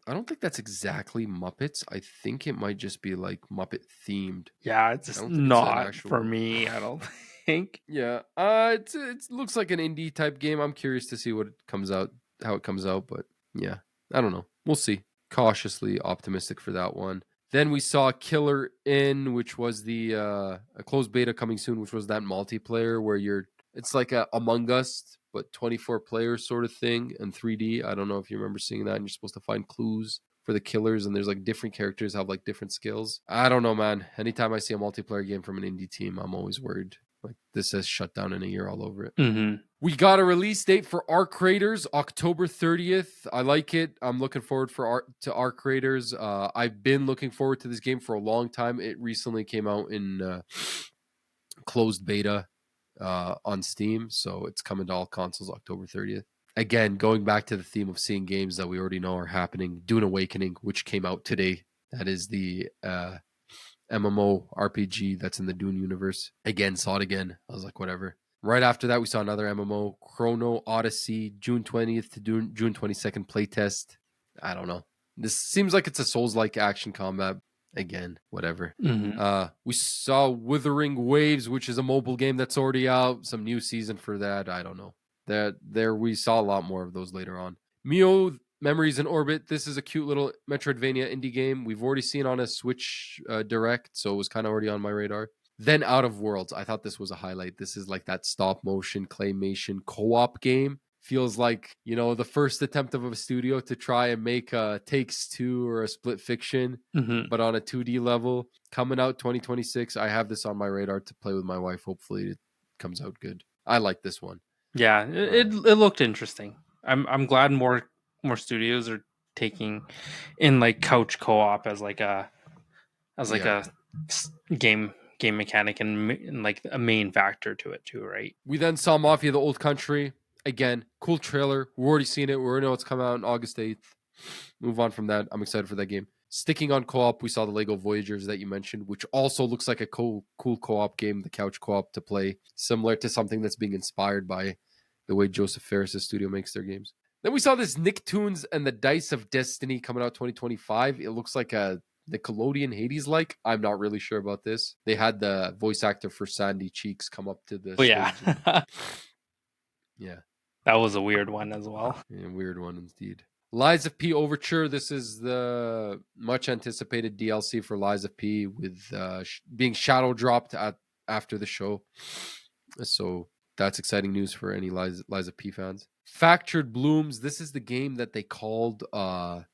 I don't think that's exactly Muppets. I think it might just be like Muppet themed. Yeah, it's just not for me, I don't think. Yeah. It looks like an indie type game. I'm curious to see how it comes out, but yeah. I don't know. We'll see. Cautiously optimistic for that one. Then we saw Killer In, which was the a closed beta coming soon, which was that multiplayer where it's like a Among Us, but 24 players sort of thing and 3D. I don't know if you remember seeing that. And you're supposed to find clues for the killers, and there's like different characters have like different skills. I don't know, man. Anytime I see a multiplayer game from an indie team, I'm always worried. Like, this says shut down in a year all over it. We got a release date for Arc Raiders, October 30th. I like it. I'm looking forward to Arc Raiders. I've been looking forward to this game for a long time. It recently came out in closed beta on Steam, so it's coming to all consoles October 30th. Again, going back to the theme of seeing games that we already know are happening. Dune Awakening, which came out today. That is the MMO RPG that's in the Dune universe. Again, saw it again. I was like, whatever. Right after that, we saw another MMO, Chrono Odyssey, June 20th to June 22nd playtest. I don't know. This seems like it's a Souls-like action combat. again, whatever. Mm-hmm. We saw Wuthering Waves, which is a mobile game that's already out. Some new season for that. I don't know. There we saw a lot more of those later on. Mio Memories in Orbit. This is a cute little Metroidvania indie game. We've already seen on a Switch Direct, so it was kind of already on my radar. Then Out of Worlds. I thought this was a highlight. This is like that stop motion claymation co-op game. Feels like, the first attempt of a studio to try and make a Takes Two or a Split Fiction, but on a 2D level. Coming out 2026. I have this on my radar to play with my wife. Hopefully it comes out good. I like this one. Yeah, it looked interesting. I'm glad more studios are taking in like couch co-op as like a game mechanic and like a main factor to it too, right? We then saw Mafia: The Old Country. Again, cool trailer. We've already seen it. We already know it's coming out on August 8th. Move on from that. I'm excited for that game. Sticking on co-op, we saw the Lego Voyagers that you mentioned, which also looks like a cool co-op game, the couch co-op to play, similar to something that's being inspired by the way Joseph Ferris' studio makes their games. Then we saw this Nicktoons and the Dice of Destiny coming out 2025. It looks like a Nickelodeon Hades-like. I'm not really sure about this. They had the voice actor for Sandy Cheeks come up to the Oh stage. yeah. Yeah. That was a weird one as well. Yeah, weird one indeed. Lies of P Overture. This is the much anticipated DLC for Lies of P, with being shadow dropped after the show. So that's exciting news for any Lies of P fans. Factured Blooms. This is the game that they called a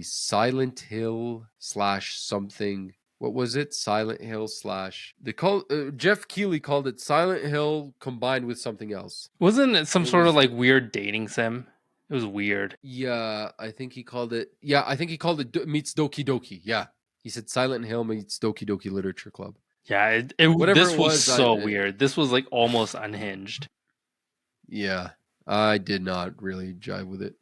Silent Hill / something. What was it? Silent Hill / they call Jeff Keighley called it Silent Hill combined with something else. Wasn't it some It sort of was like weird dating sim? It was weird. Yeah, I think he called it. Yeah, I think he called it meets Doki Doki. Yeah, he said Silent Hill meets Doki Doki Literature Club. Yeah, Whatever this it was was, so weird. This was like almost unhinged. yeah, I did not really jive with it.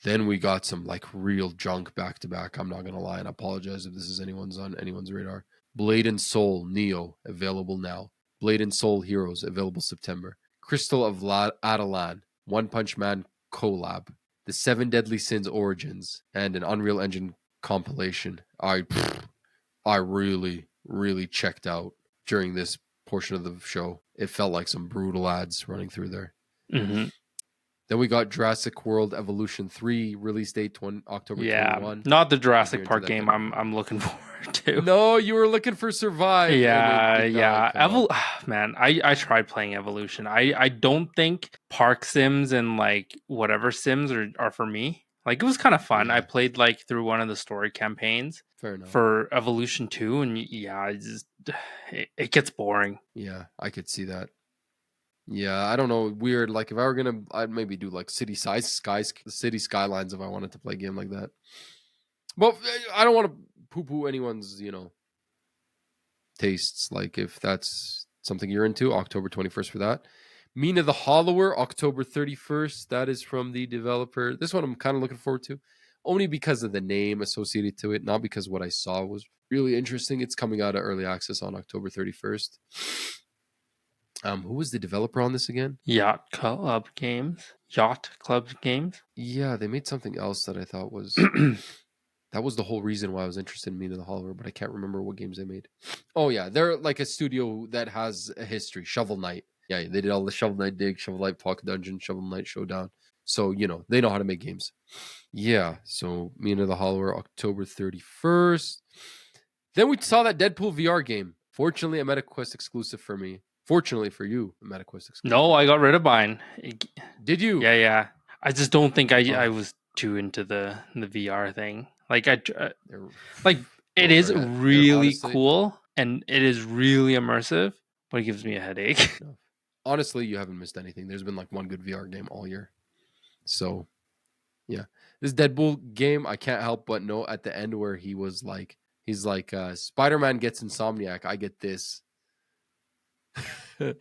Then we got some like real junk back to back. I'm not gonna lie, and I apologize if this is on anyone's radar. Blade and Soul Neo available now. Blade and Soul Heroes available September. Crystal of Adelan One Punch Man collab. The Seven Deadly Sins Origins, and an Unreal Engine compilation. I really checked out during this portion of the show. It felt like some brutal ads running through there. Mm-hmm. Then we got Jurassic World Evolution 3, release date October 21. Not the Jurassic Park game I'm looking forward to. No, you were looking for Survive. Man, I tried playing Evolution. I don't think Park Sims and like whatever Sims are for me. Like it was kind of fun. I played like through one of the story campaigns for Evolution 2, and it gets boring. Yeah, I could see that. Yeah, I don't know. Weird. Like if I were gonna, I'd maybe do like city skylines if I wanted to play a game like that. But I don't want to poo-poo anyone's, tastes. Like if that's something you're into, October 21st for that. Mina the Hollower, October 31st. That is from the developer. This one I'm kind of looking forward to, only because of the name associated to it, not because what I saw was really interesting. It's coming out of early access on October 31st. Who was the developer on this again? Yacht Club Games. Yeah, they made something else that I thought was that was the whole reason why I was interested in Mina the Hollower, but I can't remember what games they made. Oh yeah, they're like a studio that has a history. Shovel Knight. Yeah, they did all the Shovel Knight Dig, Shovel Knight Pocket Dungeon, Shovel Knight Showdown. So, they know how to make games. Yeah, so Mina the Hollower, October 31st. Then we saw that Deadpool VR game. Fortunately, a MetaQuest exclusive for me. Fortunately for you, a MetaQuest exclusive. No, I got rid of mine. Did you? Yeah. I just don't think I was too into the VR thing. Like it is really cool and it is really immersive, but it gives me a headache. Honestly, you haven't missed anything. There's been like one good VR game all year. So, yeah. This Deadpool game, I can't help but know at the end where he's like, Spider-Man gets Insomniac, I get this. I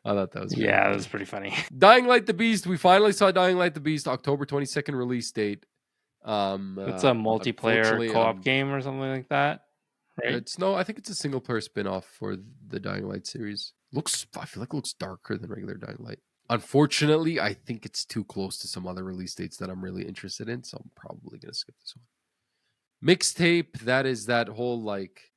thought that was that was pretty funny. Dying Light the Beast. We finally saw Dying Light the Beast, October 22nd release date. It's a multiplayer co-op game or something like that, right? I think it's a single player spin-off for the Dying Light series. I feel like it looks darker than regular Dying Light. Unfortunately, I think it's too close to some other release dates that I'm really interested in, so I'm probably going to skip this one. Mixtape, that is that whole like,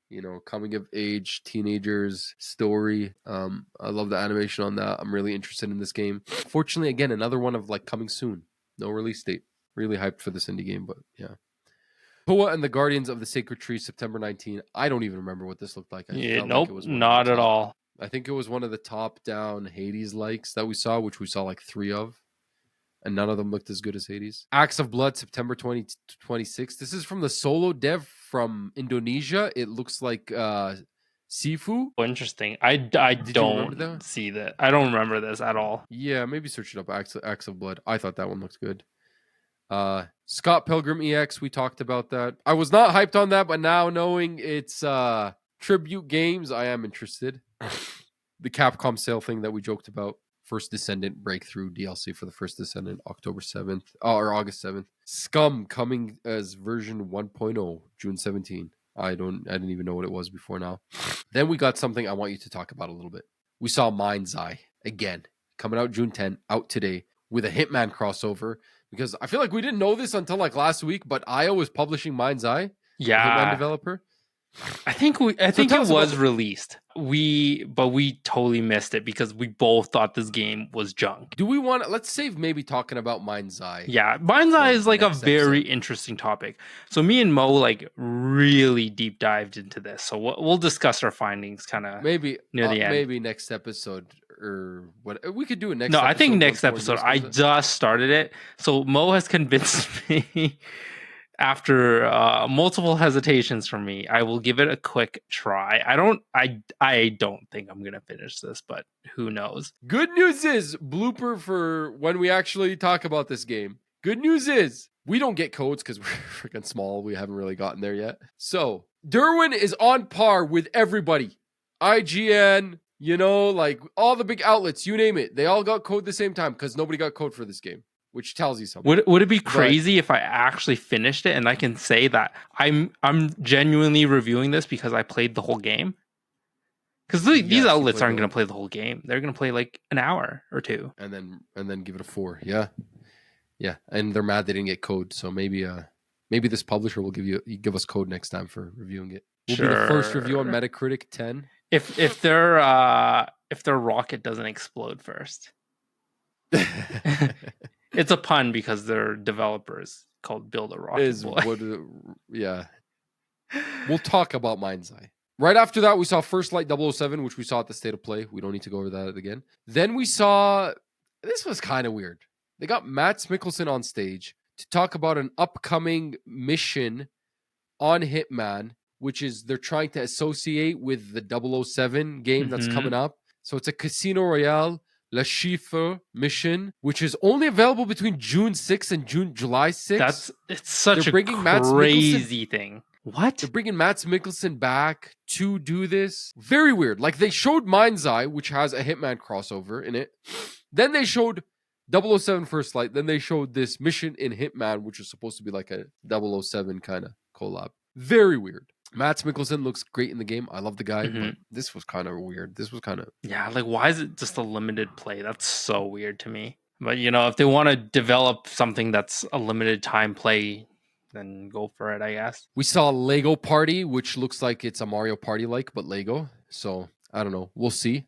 coming of age teenagers story. I love the animation on that. I'm really interested in this game. Fortunately, again, another one of like coming soon. No release date. Really hyped for this indie game, but yeah. Poa and the Guardians of the Sacred Tree, September 19. I don't even remember what this looked like. I Yeah, felt like it nope, was one of the not at top. all. I think it was one of the top down Hades likes that we saw, which we saw like 3 of, and none of them looked as good as Hades. Acts of Blood, September 26th. This is from the solo dev from Indonesia. It looks like Sifu. Oh, interesting. I Did you remember don't that? see that. I don't remember this at all. Yeah, maybe search it up. Acts of Blood. I thought that one looked good. Scott Pilgrim EX, we talked about that. I was not hyped on that, but now knowing it's Tribute Games, I am interested. The Capcom sale thing that we joked about. First Descendant Breakthrough DLC for the First Descendant, October 7th, or August 7th. Scum coming as version 1.0, June 17. I didn't even know what it was before now. Then we got something I want you to talk about a little bit. We saw Mind's Eye again, coming out June 10, out today with a Hitman crossover. Because I feel like we didn't know this until like last week, but IO was publishing Mind's Eye, the Hitman Yeah, developer. I think it tell us about was released. But we totally missed it because we both thought this game was junk. Do we want? Let's save maybe talking about Mind's Eye. Yeah, Mind's Eye for is like a next very episode. interesting topic. So me and Mo like really deep dived into this. So we'll discuss our findings kind of Maybe, near the end. maybe next episode or what we could do it next. No, I think episode next once more episode. news I comes out. just started it, so Mo has convinced me. After multiple hesitations from me, I will give it a quick try. I don't think I'm gonna finish this, but who knows? Good news is blooper for when we actually talk about this game. Good news is we don't get codes because we're freaking small. We haven't really gotten there yet. So Derwin is on par with everybody. IGN, like all the big outlets, you name it. They all got code the same time because nobody got code for this game, which tells you something. Would it be crazy if I actually finished it and I can say that I'm genuinely reviewing this because I played the whole game? Because these outlets aren't going to play the whole game. They're going to play like an hour or two, and then give it a 4. Yeah, and they're mad they didn't get code. So maybe this publisher will give us code next time for reviewing it. We'll be the first review on Metacritic 10. If their rocket doesn't explode first. It's a pun because their developers called Build a Rocket Boy. Yeah. We'll talk about Mind's Eye. Right after that, we saw First Light 007, which we saw at the State of Play. We don't need to go over that again. Then we saw, this was kind of weird. They got Mads Mikkelsen on stage to talk about an upcoming mission on Hitman, which is they're trying to associate with the 007 game that's coming up. So it's a Casino Royale Le Chiffre mission, which is only available between June 6th and July 6th. It's such a crazy thing. What? They're bringing Mads Mikkelsen back to do this. Very weird. Like they showed Mind's Eye, which has a Hitman crossover in it. Then they showed 007 First Light. Then they showed this mission in Hitman, which is supposed to be like a 007 kind of collab. Very weird. Mads Mikkelsen looks great in the game. I love the guy, but this was kind of weird. This was kind of... Yeah, like why is it just a limited play? That's so weird to me. But, if they want to develop something that's a limited time play, then go for it, I guess. We saw Lego Party, which looks like it's a Mario Party-like, but Lego. So, I don't know. We'll see.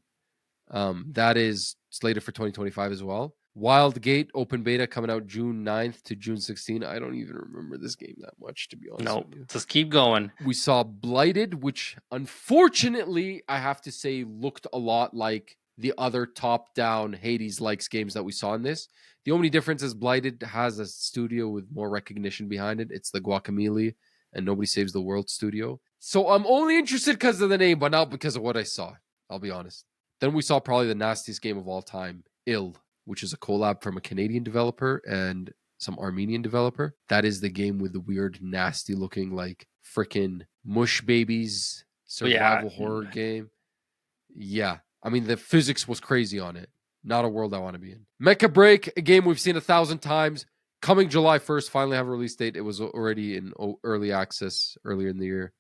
That is slated for 2025 as well. Wild Gate open beta coming out June 9th to June 16th. I don't even remember this game that much, to be honest with you. Just keep going. We saw Blighted, which unfortunately, I have to say, looked a lot like the other top-down Hades-likes games that we saw in this. The only difference is Blighted has a studio with more recognition behind it. It's the Guacamelee and Nobody Saves the World studio. So I'm only interested because of the name, but not because of what I saw. I'll be honest. Then we saw probably the nastiest game of all time, Ill, which is a collab from a Canadian developer and some Armenian developer. That is the game with the weird, nasty-looking, like, freaking mush babies survival horror game. Yeah. I mean, the physics was crazy on it. Not a world I want to be in. Mecha Break, a game we've seen 1,000 times. Coming July 1st, finally have a release date. It was already in early access earlier in the year.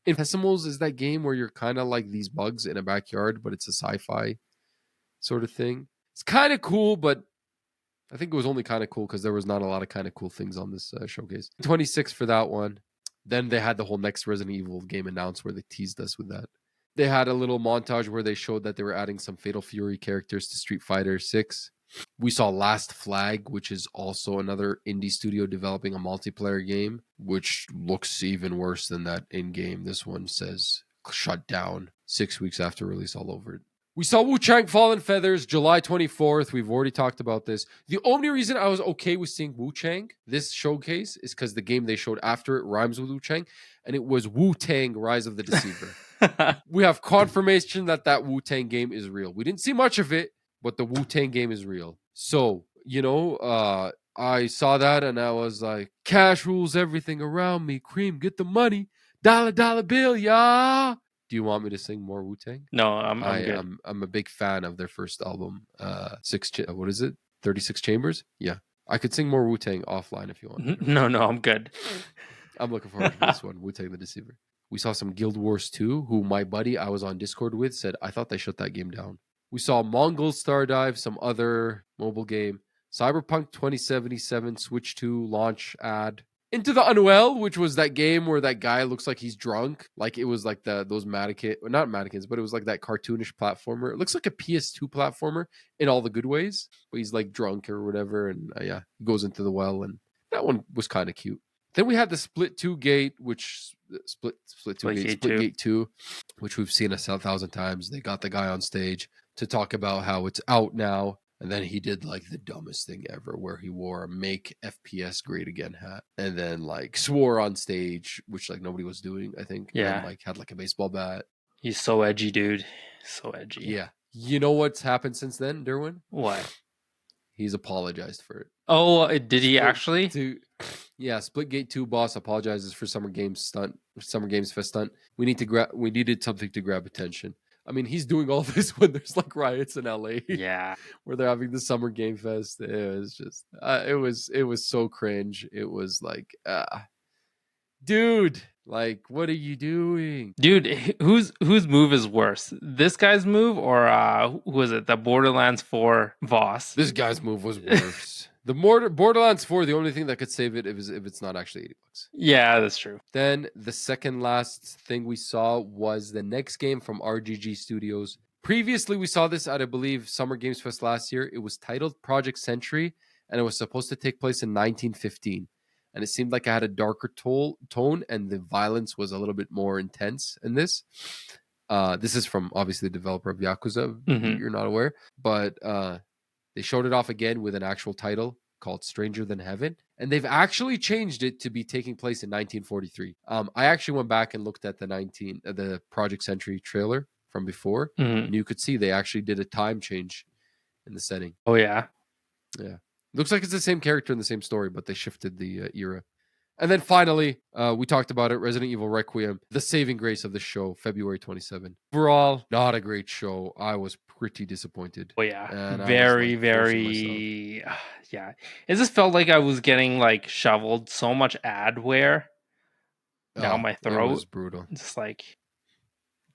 Infinitesimals is that game where you're kind of like these bugs in a backyard, but it's a sci-fi sort of thing. It's kind of cool, but I think it was only kind of cool because there was not a lot of kind of cool things on this showcase. 26 for that one. Then they had the whole next Resident Evil game announced where they teased us with that. They had a little montage where they showed that they were adding some Fatal Fury characters to Street Fighter 6. We saw Last Flag, which is also another indie studio developing a multiplayer game, which looks even worse than that in-game. This one says shut down 6 weeks after release all over it. We saw Wu-Chang Fallen Feathers, July 24th. We've already talked about this. The only reason I was okay with seeing Wu-Chang, this showcase, is because the game they showed after it rhymes with Wu-Chang, and it was Wu-Tang Rise of the Deceiver. We have confirmation that Wu-Tang game is real. We didn't see much of it, but the Wu-Tang game is real. So, I saw that and I was like, cash rules everything around me. Cream, get the money. Dollar bill, yeah. Do you want me to sing more Wu-Tang? No, I'm good. I'm a big fan of their first album. What is it? 36 Chambers? Yeah. I could sing more Wu-Tang offline if you want. No, I'm good. I'm looking forward to this one, Wu-Tang the Deceiver. We saw some Guild Wars 2, who my buddy I was on Discord with said, I thought they shut that game down. We saw Mongol Stardive, some other mobile game. Cyberpunk 2077 Switch 2 launch ad. Into the Unwell, which was that game where that guy looks like he's drunk. Like it was like those mannequin, not mannequins, but it was like that cartoonish platformer. It looks like a PS2 platformer in all the good ways, but he's like drunk or whatever. And he goes into the well, and that one was kind of cute. Then we had the Split Gate 2, which we've seen 1,000 times. They got the guy on stage to talk about how it's out now. And then he did like the dumbest thing ever where he wore a Make FPS Great Again hat and then like swore on stage, which like nobody was doing, I think. Yeah. And like had like a baseball bat. He's so edgy, dude. So edgy. Yeah. You know what's happened since then, Derwin? What? He's apologized for it. Oh, did he actually? Splitgate 2 boss apologizes for Summer Gamesfest stunt. We needed something to grab attention. I mean, he's doing all this when there's like riots in LA. Yeah. Where they're having the Summer Game Fest. It was just it was so cringe. It was like dude, like what are you doing? Dude, whose move is worse? This guy's move or who was it? The Borderlands 4 Voss? This guy's move was worse. The Borderlands 4, the only thing that could save it if it's not actually $80. Yeah, that's true. Then the second last thing we saw was the next game from RGG Studios. Previously, we saw this at, I believe, Summer Games Fest last year. It was titled Project Century, and it was supposed to take place in 1915. And it seemed like it had a darker tone, and the violence was a little bit more intense in this. This is from, obviously, the developer of Yakuza. Mm-hmm. You're not aware. But they showed it off again with an actual title called Stranger Than Heaven. And they've actually changed it to be taking place in 1943. I actually went back and looked at the Project Century trailer from before. Mm-hmm. And you could see they actually did a time change in the setting. Oh, yeah. Yeah. Looks like it's the same character in the same story, but they shifted the era. And then finally, we talked about it, Resident Evil Requiem, the saving grace of the show, February 27. Overall, not a great show. I was pretty disappointed. Oh, yeah. And very, very... yeah. It just felt like I was getting like shoveled so much adware down my throat. It was brutal. Just like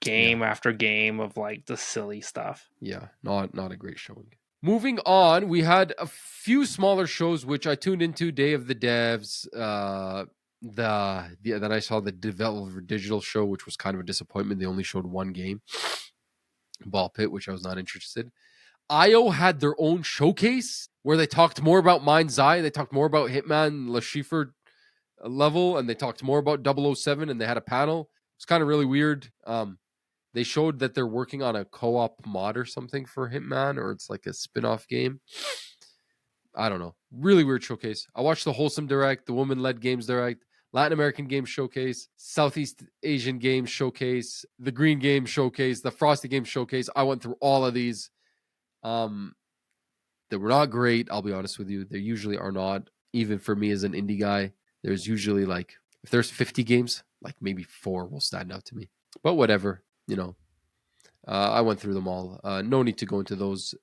game after game of like the silly stuff. Yeah, not a great showing. Moving on, we had a few smaller shows which I tuned into. Day of the Devs, then I saw the Developer Digital show, which was kind of a disappointment. They only showed one game, Ball Pit, which I was not interested. IO had their own showcase where they talked more about Mind's Eye. They talked more about Hitman Le Chiffre level, and they talked more about 007, and they had a panel. It's kind of really weird. They showed that they're working on a co-op mod or something for Hitman, or it's like a spin-off game. I don't know. Really weird showcase. I watched the Wholesome Direct, the Woman-Led Games Direct, Latin American Games Showcase, Southeast Asian Games Showcase, the Green Games Showcase, the Frosty Games Showcase. I went through all of these. They were not great, I'll be honest with you. They usually are not. Even for me as an indie guy, there's usually like, if there's 50 games, like maybe 4 will stand out to me. But whatever. I went through them all. No need to go into those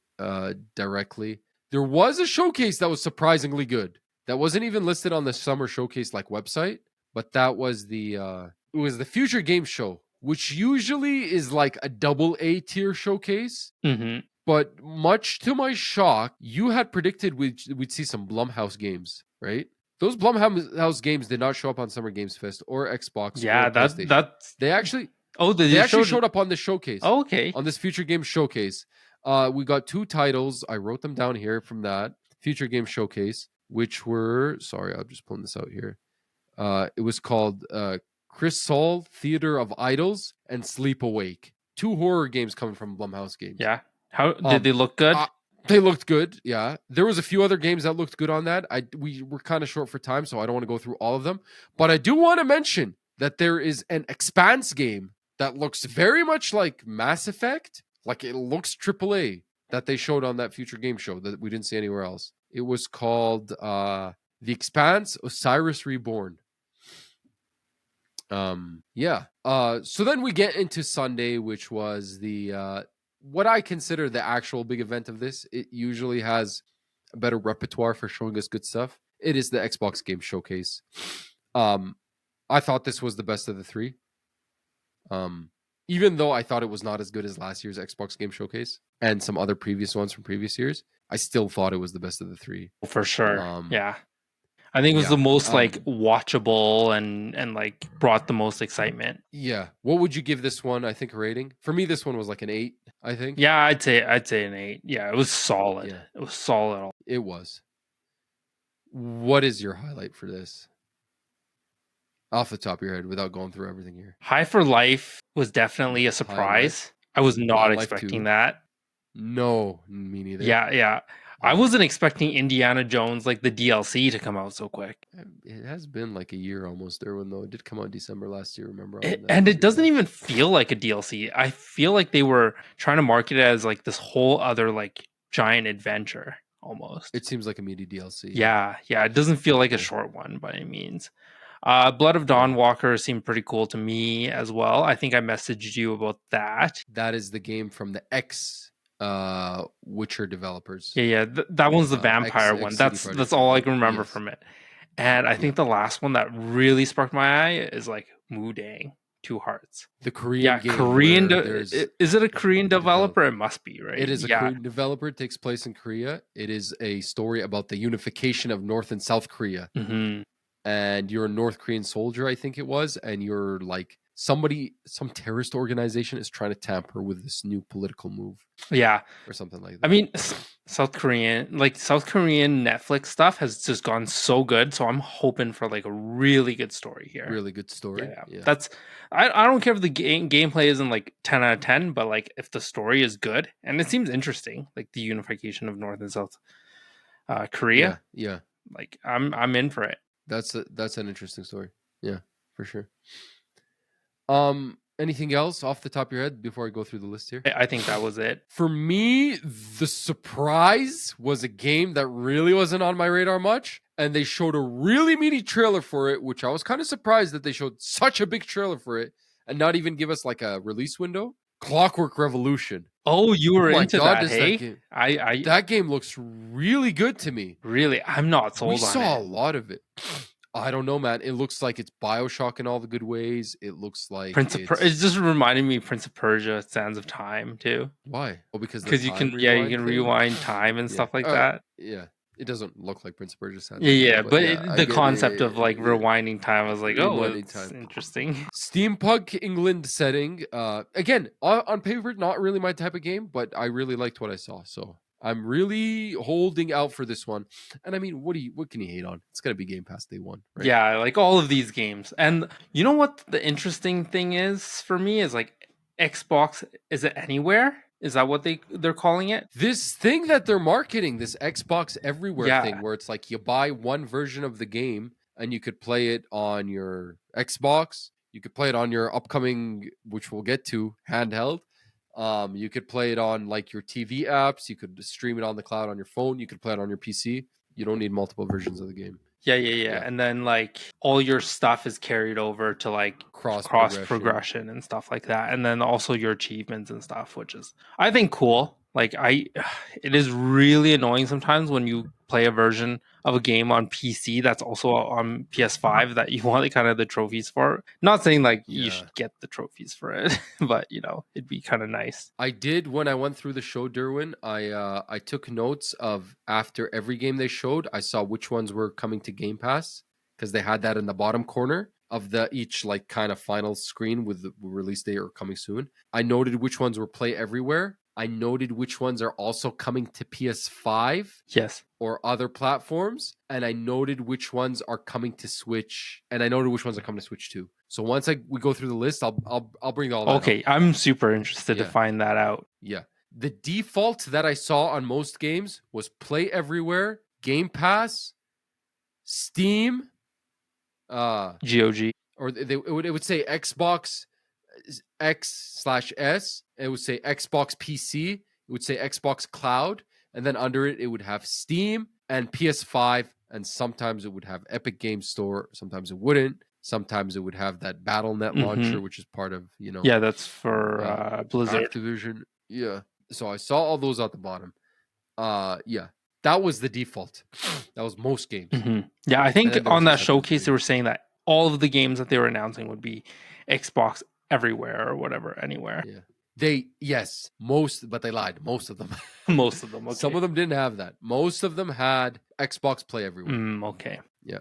directly. There was a showcase that was surprisingly good. That wasn't even listed on the summer showcase like website, but that was it was the Future Game Show, which usually is like a double A tier showcase. Mm-hmm. But much to my shock, you had predicted we'd see some Blumhouse games, right? Those Blumhouse games did not show up on Summer Gamesfest or Xbox or Yeah, PlayStation. that's. They actually Oh, they actually showed up on the showcase. Oh, okay. On this Future Game Showcase. We got 2 titles. I wrote them down here from that Future Game Showcase, which were, sorry, I'm just pulling this out here. It was called Chris Saul, Theater of Idols, and Sleep Awake. 2 horror games coming from Blumhouse Games. Yeah. How did they look good? They looked good, yeah. There was a few other games that looked good on that. We were kind of short for time, so I don't want to go through all of them. But I do want to mention that there is an Expanse game that looks very much like Mass Effect. Like it looks AAA that they showed on that Future Game Show that we didn't see anywhere else. It was called The Expanse Osiris Reborn. Yeah. So then we get into Sunday, which was the what I consider the actual big event of this. It usually has a better repertoire for showing us good stuff. It is the Xbox Game Showcase. I thought this was the best of the 3. Even though I thought it was not as good as last year's Xbox Game Showcase and some other previous ones from previous years, I still thought it was the best of the 3. For sure. Yeah. I think it was the most like watchable and like brought the most excitement. Yeah. What would you give this one? I think a rating. For me, this one was like an 8. I think. Yeah, I'd say an 8. Yeah, it was solid. Yeah. It was solid. It was. What is your highlight for this? Off the top of your head, without going through everything here. High for Life was definitely a surprise. I was not expecting that. No, me neither. Yeah. I wasn't expecting Indiana Jones, like the DLC, to come out so quick. It has been like a year almost there, though it did come out in December last year, remember? And it doesn't even feel like a DLC. I feel like they were trying to market it as like this whole other like giant adventure almost. It seems like a meaty DLC. Yeah. It doesn't feel like a short one by any means. Blood of Dawnwalker seemed pretty cool to me as well. I think I messaged you about that. That is the game from the Witcher developers. Yeah. That one's the vampire one. That's all I can remember from it. And I think the last one that really sparked my eye is like Mudang, Two Hearts. The Korean game. Korean. Is it a Korean developer? It must be, right? It is a Korean developer. It takes place in Korea. It is a story about the unification of North and South Korea. Mm-hmm. And you're a North Korean soldier, I think it was, and you're like some terrorist organization is trying to tamper with this new political move. Yeah. Or something like that. I mean, South Korean Netflix stuff has just gone so good. So I'm hoping for like a really good story here. Really good story. Yeah. That's, I don't care if the gameplay isn't like 10 out of 10, but like if the story is good and it seems interesting, like the unification of North and South Korea. Yeah. Like I'm in for it. That's an interesting story. Yeah, for sure. Anything else off the top of your head before I go through the list here? I think that was it. For me, the surprise was a game that really wasn't on my radar much, and they showed a really meaty trailer for it, which I was kind of surprised that they showed such a big trailer for it and not even give us like a release window. Clockwork Revolution. Oh, you were into that, hey? That game. That game looks really good to me. Really? I'm not sold on it. We saw a lot of it. I don't know, man. It looks like it's BioShock in all the good ways. It looks like it's just reminding me of Prince of Persia, Sands of Time, too. Why? Oh, because you can rewind time and stuff like that. Yeah. It doesn't look like Prince of Persia sounds. Yeah, but the concept of like rewinding time, I was like, it's interesting. Steampunk England setting. Again, on paper, not really my type of game, but I really liked what I saw. So I'm really holding out for this one. And I mean, what can you hate on? It's gonna be Game Pass day one, right? Yeah, like all of these games. And you know what the interesting thing is for me is like Xbox, is it anywhere? Is that what they're calling it? This thing that they're marketing, this Xbox Everywhere thing, where it's like you buy one version of the game and you could play it on your Xbox. You could play it on your upcoming, which we'll get to, handheld. You could play it on like your TV apps. You could stream it on the cloud on your phone. You could play it on your PC. You don't need multiple versions of the game. Yeah. And then like all your stuff is carried over to like cross progression and stuff like that. And then also your achievements and stuff, which is I think cool. Like it is really annoying sometimes when you play a version of a game on PC that's also on PS5 that you want kind of the trophies for. Not saying like you Yeah. should get the trophies for it, but it'd be kind of nice. I did when I went through the show, Derwin. I took notes of after every game they showed. I saw which ones were coming to Game Pass because they had that in the bottom corner of the each like kind of final screen with the release date or coming soon. I noted which ones were play everywhere. I noted which ones are also coming to PS5 Yes. or other platforms, and I noted which ones are coming to Switch, and I noted which ones are coming to Switch too. So once we go through the list, I'll bring all that up. Okay, I'm super interested to find that out. Yeah. The default that I saw on most games was Play Everywhere, Game Pass, Steam, GOG. or it would say Xbox X/S. It would say Xbox PC. It would say Xbox Cloud, and then under it, it would have Steam and PS5, and sometimes it would have Epic Game Store. Sometimes it wouldn't. Sometimes it would have that BattleNet launcher, which is part of Yeah, that's for Blizzard. Activision. Yeah. So I saw all those at the bottom. Yeah. That was the default. That was most games. Yeah, I think on that showcase they were were saying that all of the games that they were announcing would be Xbox everywhere or whatever, anywhere. Yeah. Most, but they lied. Most of them. Most of them. Okay. Some of them didn't have that. Most of them had Xbox Play Everywhere. Okay. Yeah.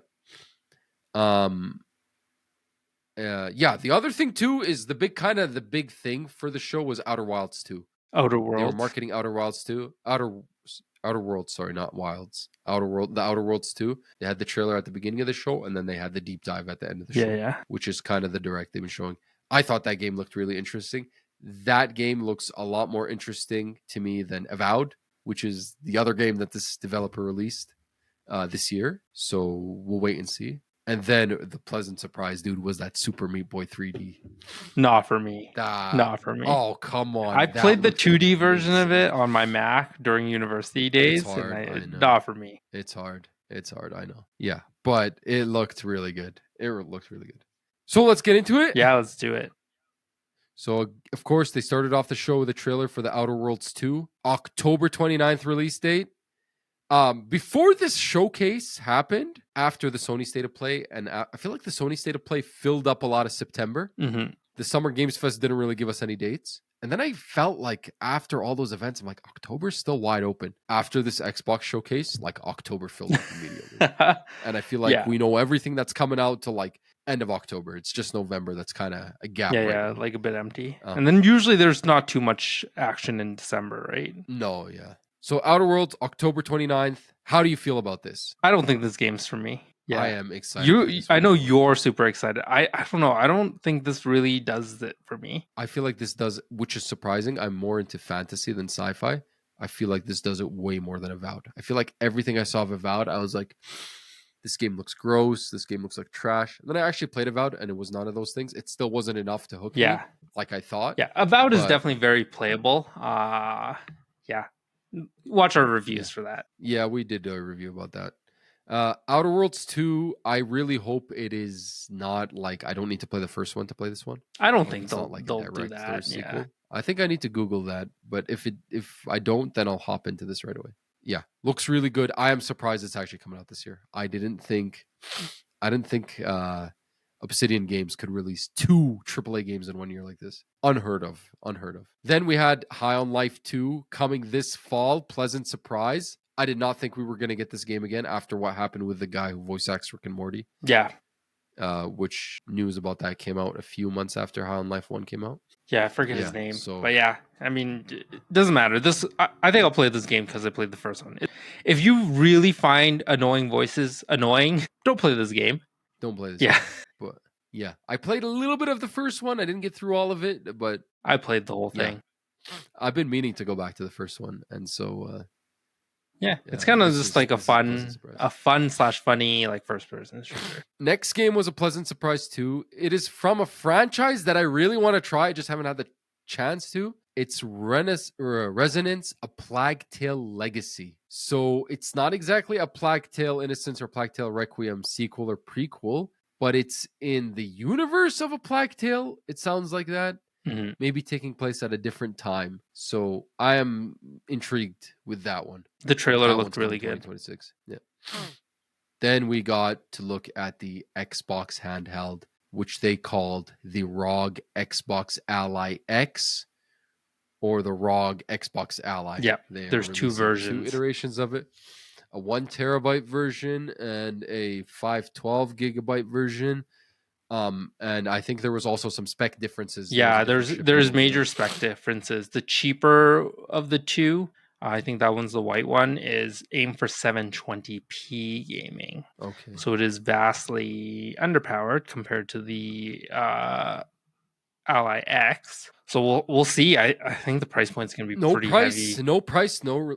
Yeah. The other thing too is the big thing for the show was Outer Wilds 2. Outer Worlds. They were marketing Outer Wilds 2. Outer Worlds, sorry, not Wilds. The Outer Worlds 2. They had the trailer at the beginning of the show, and then they had the deep dive at the end of the show. Yeah. Which is kind of the direct they've been showing. I thought that game looked really interesting. That game looks a lot more interesting to me than Avowed, which is the other game that this developer released this year. So we'll wait and see. And then the pleasant surprise, dude, was that Super Meat Boy 3D. Not for me. Not for me. Oh, come on. I played the 2D version of it on my Mac during university days. It's hard, I know. Not for me. It's hard, I know. Yeah, but it looked really good. So let's get into it. Yeah, let's do it. So, of course, they started off the show with a trailer for the Outer Worlds 2, October 29th release date. Before this showcase happened, after the Sony State of Play, and I feel like the Sony State of Play filled up a lot of September. The Summer Gamesfest didn't really give us any dates. And then I felt like after all those events, I'm like, October's still wide open. After this Xbox showcase, like October filled up immediately. And I feel like we know everything that's coming out to like end of October. It's just November that's kind of a gap. Yeah, like a bit empty. And then usually there's not too much action in December, right? No, yeah. So Outer Worlds, October 29th. How do you feel about this? I don't think this game's for me. Yeah. I am excited. I know you're super excited. I don't know. I don't think this really does it for me. I feel like this does, which is surprising. I'm more into fantasy than sci-fi. I feel like this does it way more than Avowed. I feel like everything I saw of Avowed, I was like, this game looks gross. This game looks like trash. And then I actually played Avowed, and it was none of those things. It still wasn't enough to hook me like I thought. Yeah, Avowed is definitely very playable. Yeah. Watch our reviews for that. Yeah, we did a review about that. Outer Worlds 2, I really hope it is not like I don't need to play the first one to play this one. I don't think they'll do that. Sequel. I think I need to Google that, but if I don't, then I'll hop into this right away. Yeah, looks really good. I am surprised it's actually coming out this year. I didn't think Obsidian Games could release 2 AAA games in 1 year like this. Unheard of. Then we had High on Life 2 coming this fall. Pleasant surprise. I did not think we were going to get this game again after what happened with the guy who voice acts Rick and Morty. Yeah. Which news about that came out a few months after High on Life 1 came out. Yeah, I forget his name. But yeah, I mean, it doesn't matter. I think I'll play this game because I played the first one. If you really find annoying voices annoying, don't play this game. Don't play this game. But yeah, I played a little bit of the first one. I didn't get through all of it, but I played the whole thing. I've been meaning to go back to the first one, and so it's kind of just like a fun/funny like first person shooter. Next game was a pleasant surprise too. It is from a franchise that I really want to try. I just haven't had the chance to. It's Resonance, a Plague Tale Legacy. So it's not exactly a Plague Tale Innocence or Plague Tale Requiem sequel or prequel, but it's in the universe of a Plague Tale. It sounds like that. maybe taking place at a different time. So I am intrigued with that one. The trailer That looked one's really coming good. 2026. Yeah. Then we got to look at the Xbox handheld, which they called the ROG Xbox Ally X or the ROG Xbox Ally. Yeah, They are there's two releasing two versions. iterations of it, a 1 terabyte version and a 512 gigabyte version. And I think there was also some spec differences. Yeah, there's there's major spec differences. The cheaper of the two, I think that one's the white one, is aimed for 720p gaming. Okay. So it is vastly underpowered compared to the Ally X. So we'll see. I think the price point's going to be pretty heavy. No price, no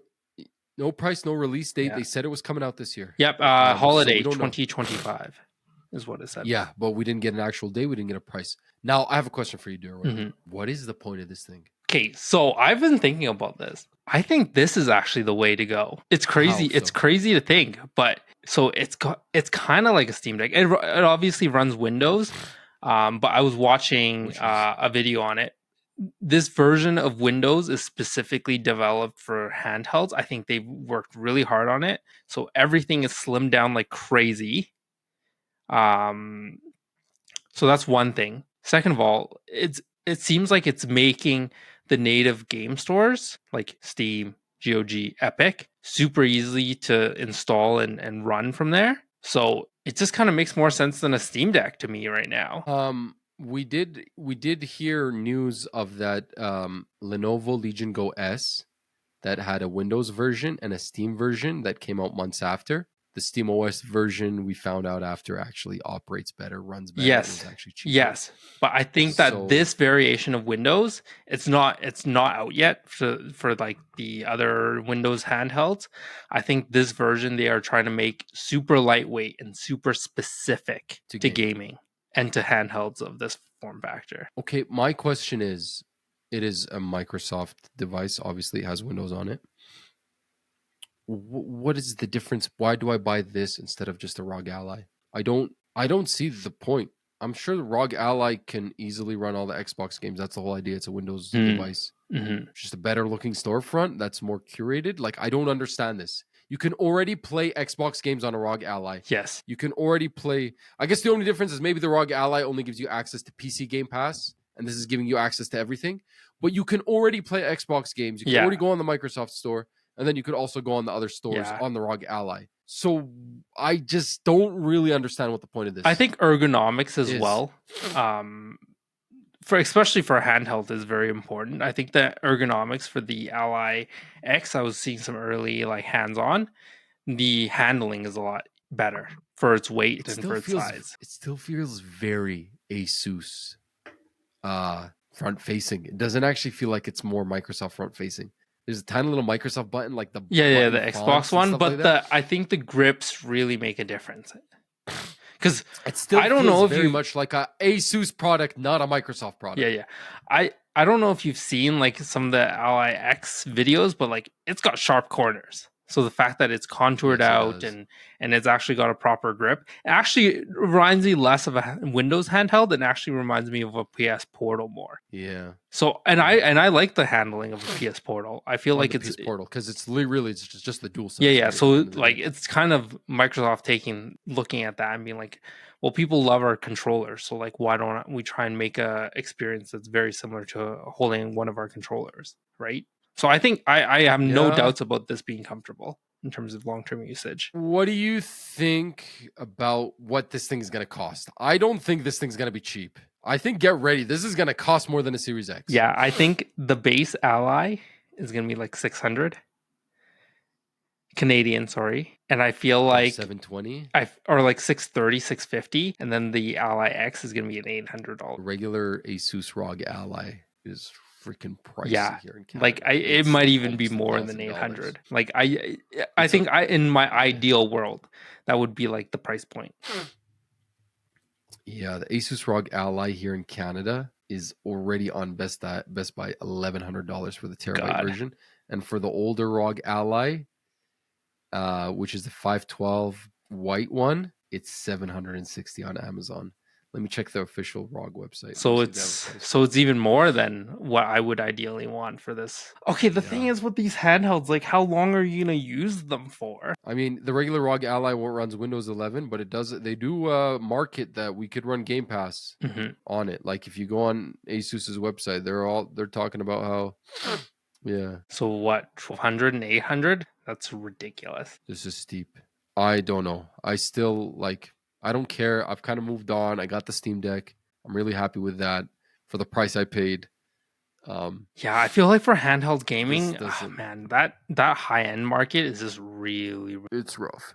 release date. Yeah. They said it was coming out this year. Yep, So holiday we don't know. 2025 is what it said. Yeah, but we didn't get an actual day. We didn't get a price. Now I have a question for you, Derwin. What is the point of this thing? Okay, so I've been thinking about this. I think this is actually the way to go. It's crazy. How so? It's crazy to think, but so it's kind of like a Steam Deck. It obviously runs Windows, but I was watching a video on it. This version of Windows is specifically developed for handhelds. I think they've worked really hard on it, so everything is slimmed down like crazy. So that's one thing. Second of all, it seems like it's making the native game stores like Steam, GOG, Epic super easy to install and run from there. So it just kind of makes more sense than a Steam Deck to me right now. We did hear news of that Lenovo Legion Go S that had a Windows version and a Steam version that came out months after. The Steam OS version we found out after actually operates better, runs better. Yes, it was actually cheaper. Yes, but I think that this variation of Windows, it's not out yet for like the other Windows handhelds. I think this version they are trying to make super lightweight and super specific to gaming and to handhelds of this form factor. Okay, my question is, it is a Microsoft device. Obviously, it has Windows on it. What is the difference? Why do I buy this instead of just a ROG Ally? I don't see the point. I'm sure the ROG Ally can easily run all the Xbox games. That's the whole idea. It's a Windows device. Just a better looking storefront that's more curated. Like, I don't understand this. You can already play Xbox games on a ROG Ally. Yes. You can already play. I guess the only difference is maybe the ROG Ally only gives you access to PC Game Pass, and this is giving you access to everything. But you can already play Xbox games. You can already go on the Microsoft Store, and then you could also go on the other stores on the ROG Ally. So I just don't really understand what the point of this. I think ergonomics as well. Especially for a handheld is very important. I think that ergonomics for the Ally X, I was seeing some early like hands-on. The handling is a lot better for its weight and for its size. It still feels very Asus front facing. It doesn't actually feel like it's more Microsoft front facing. There's a tiny little Microsoft button, like the the Xbox one, but I think the grips really make a difference. Because I don't know if very much like a Asus product, not a Microsoft product. Yeah. I don't know if you've seen like some of the Ally X videos, but like it's got sharp corners. So the fact that it's contoured out and it's actually got a proper grip, it actually reminds me less of a Windows handheld and actually reminds me of a PS Portal more. Yeah. So I like the handling of a PS Portal. I feel like it's PS Portal because it's really it's just the DualSense. Yeah. So like it's kind of Microsoft looking at that and being like, well, people love our controllers, so like why don't we try and make a experience that's very similar to holding one of our controllers, right? So I think I have no doubts about this being comfortable in terms of long-term usage. What do you think about what this thing is going to cost? I don't think this thing's going to be cheap. I think get ready. This is going to cost more than a Series X. Yeah, I think the base Ally is going to be like 600 Canadian, sorry. And I feel like 720 or like 630, 650, and then the Ally X is going to be an $800. Regular Asus ROG Ally is freaking pricey here in Canada. Like it might even be more than 800. Like I think in my ideal world that would be like the price point. Yeah, the Asus ROG Ally here in Canada is already on Best Buy $1,100 for the terabyte version, and for the older ROG Ally, which is the 512 white one, it's $760 on Amazon. Let me check the official ROG website. So it's even more than what I would ideally want for this. Okay, the thing is with these handhelds, like how long are you gonna use them for? I mean, the regular ROG Ally won't runs Windows 11, but it does. They do market that we could run Game Pass on it. Like if you go on ASUS's website, they're talking about how, yeah. So what, 1200 and 800? That's ridiculous. This is steep. I don't know. I still I don't care. I've kind of moved on. I got the Steam Deck. I'm really happy with that for the price I paid. Yeah, I feel like for handheld gaming, man, that high end market is just really. It's rough.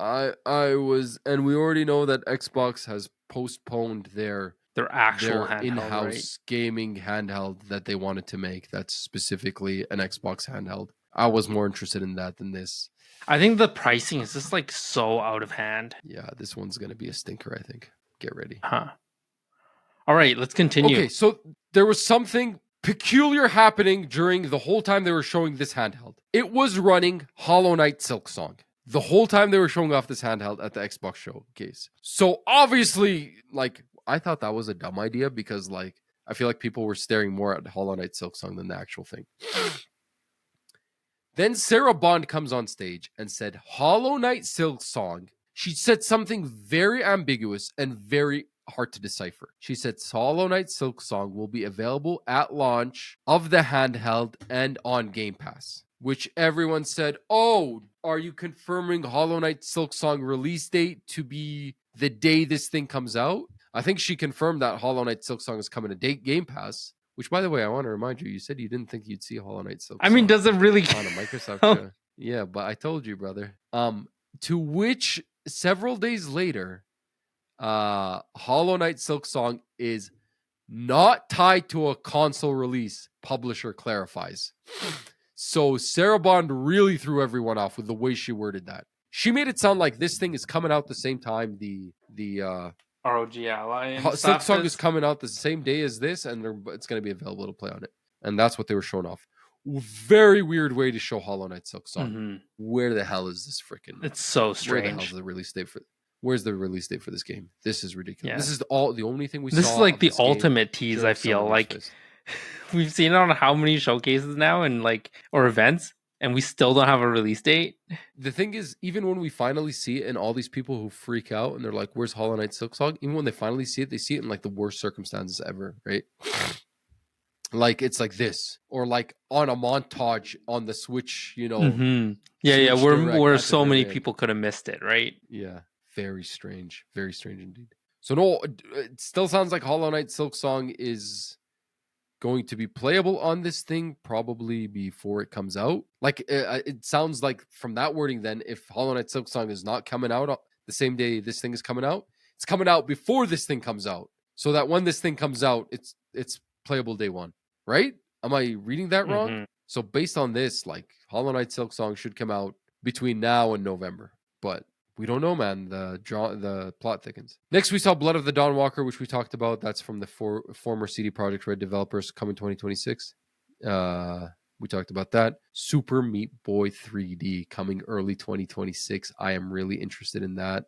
And we already know that Xbox has postponed their actual handheld, in-house gaming handheld that they wanted to make. That's specifically an Xbox handheld. I was more interested in that than this. I think the pricing is just like so out of hand. Yeah, this one's gonna be a stinker, I think. Get ready. Huh. All right, let's continue. Okay, so there was something peculiar happening during the whole time they were showing this handheld. It was running Hollow Knight Silksong the whole time they were showing off this handheld at the Xbox showcase. So obviously, I thought that was a dumb idea because, I feel like people were staring more at Hollow Knight Silksong than the actual thing. Then Sarah Bond comes on stage and said, Hollow Knight Silksong. She said something very ambiguous and very hard to decipher. She said Hollow Knight Silksong will be available at launch of the handheld and on Game Pass, which everyone said, oh, are you confirming Hollow Knight Silksong release date to be the day this thing comes out? I think she confirmed that Hollow Knight Silksong is coming to Game Pass, which, by the way, I want to remind you, you said you didn't think you'd see Hollow Knight Silksong. I mean, does it really on a Microsoft show? Yeah, but I told you, brother. To which several days later, Hollow Knight Silksong is not tied to a console release, publisher clarifies. So Sarah Bond really threw everyone off with the way she worded that. She made it sound like this thing is coming out the same time the ROG Ally Silksong is coming out the same day as this, and it's going to be available to play on it. And that's what they were showing off. Very weird way to show Hollow Knight Silksong. Mm-hmm. Where the hell is this freaking? It's so strange. Where the hell's the release date for? Where's the release date for this game? This is ridiculous. Yeah. This is the only thing we saw. This is like the ultimate tease. I feel like we've seen it on how many showcases now and or events, and we still don't have a release date. The thing is, even when we finally see it, and all these people who freak out and they're like, "Where's Hollow Knight Silksong?" Even when they finally see it, they see it in the worst circumstances ever, right? It's like this, or on a montage on the Switch, Mm-hmm. Yeah, where so many people could have missed it, right? Yeah, very strange indeed. So no, it still sounds like Hollow Knight Silksong is going to be playable on this thing probably before it comes out. It sounds like from that wording, then if Hollow Knight Silksong is not coming out the same day this thing is coming out, it's coming out before this thing comes out, so that when this thing comes out, it's playable day one. Right? Am I reading that wrong? Mm-hmm. So based on this, Hollow Knight Silksong should come out between now and November. But we don't know, man. The plot thickens. Next, we saw Blood of the Dawnwalker, which we talked about. That's from the former CD Projekt Red developers, coming 2026. We talked about that. Super Meat Boy 3D coming early 2026. I am really interested in that.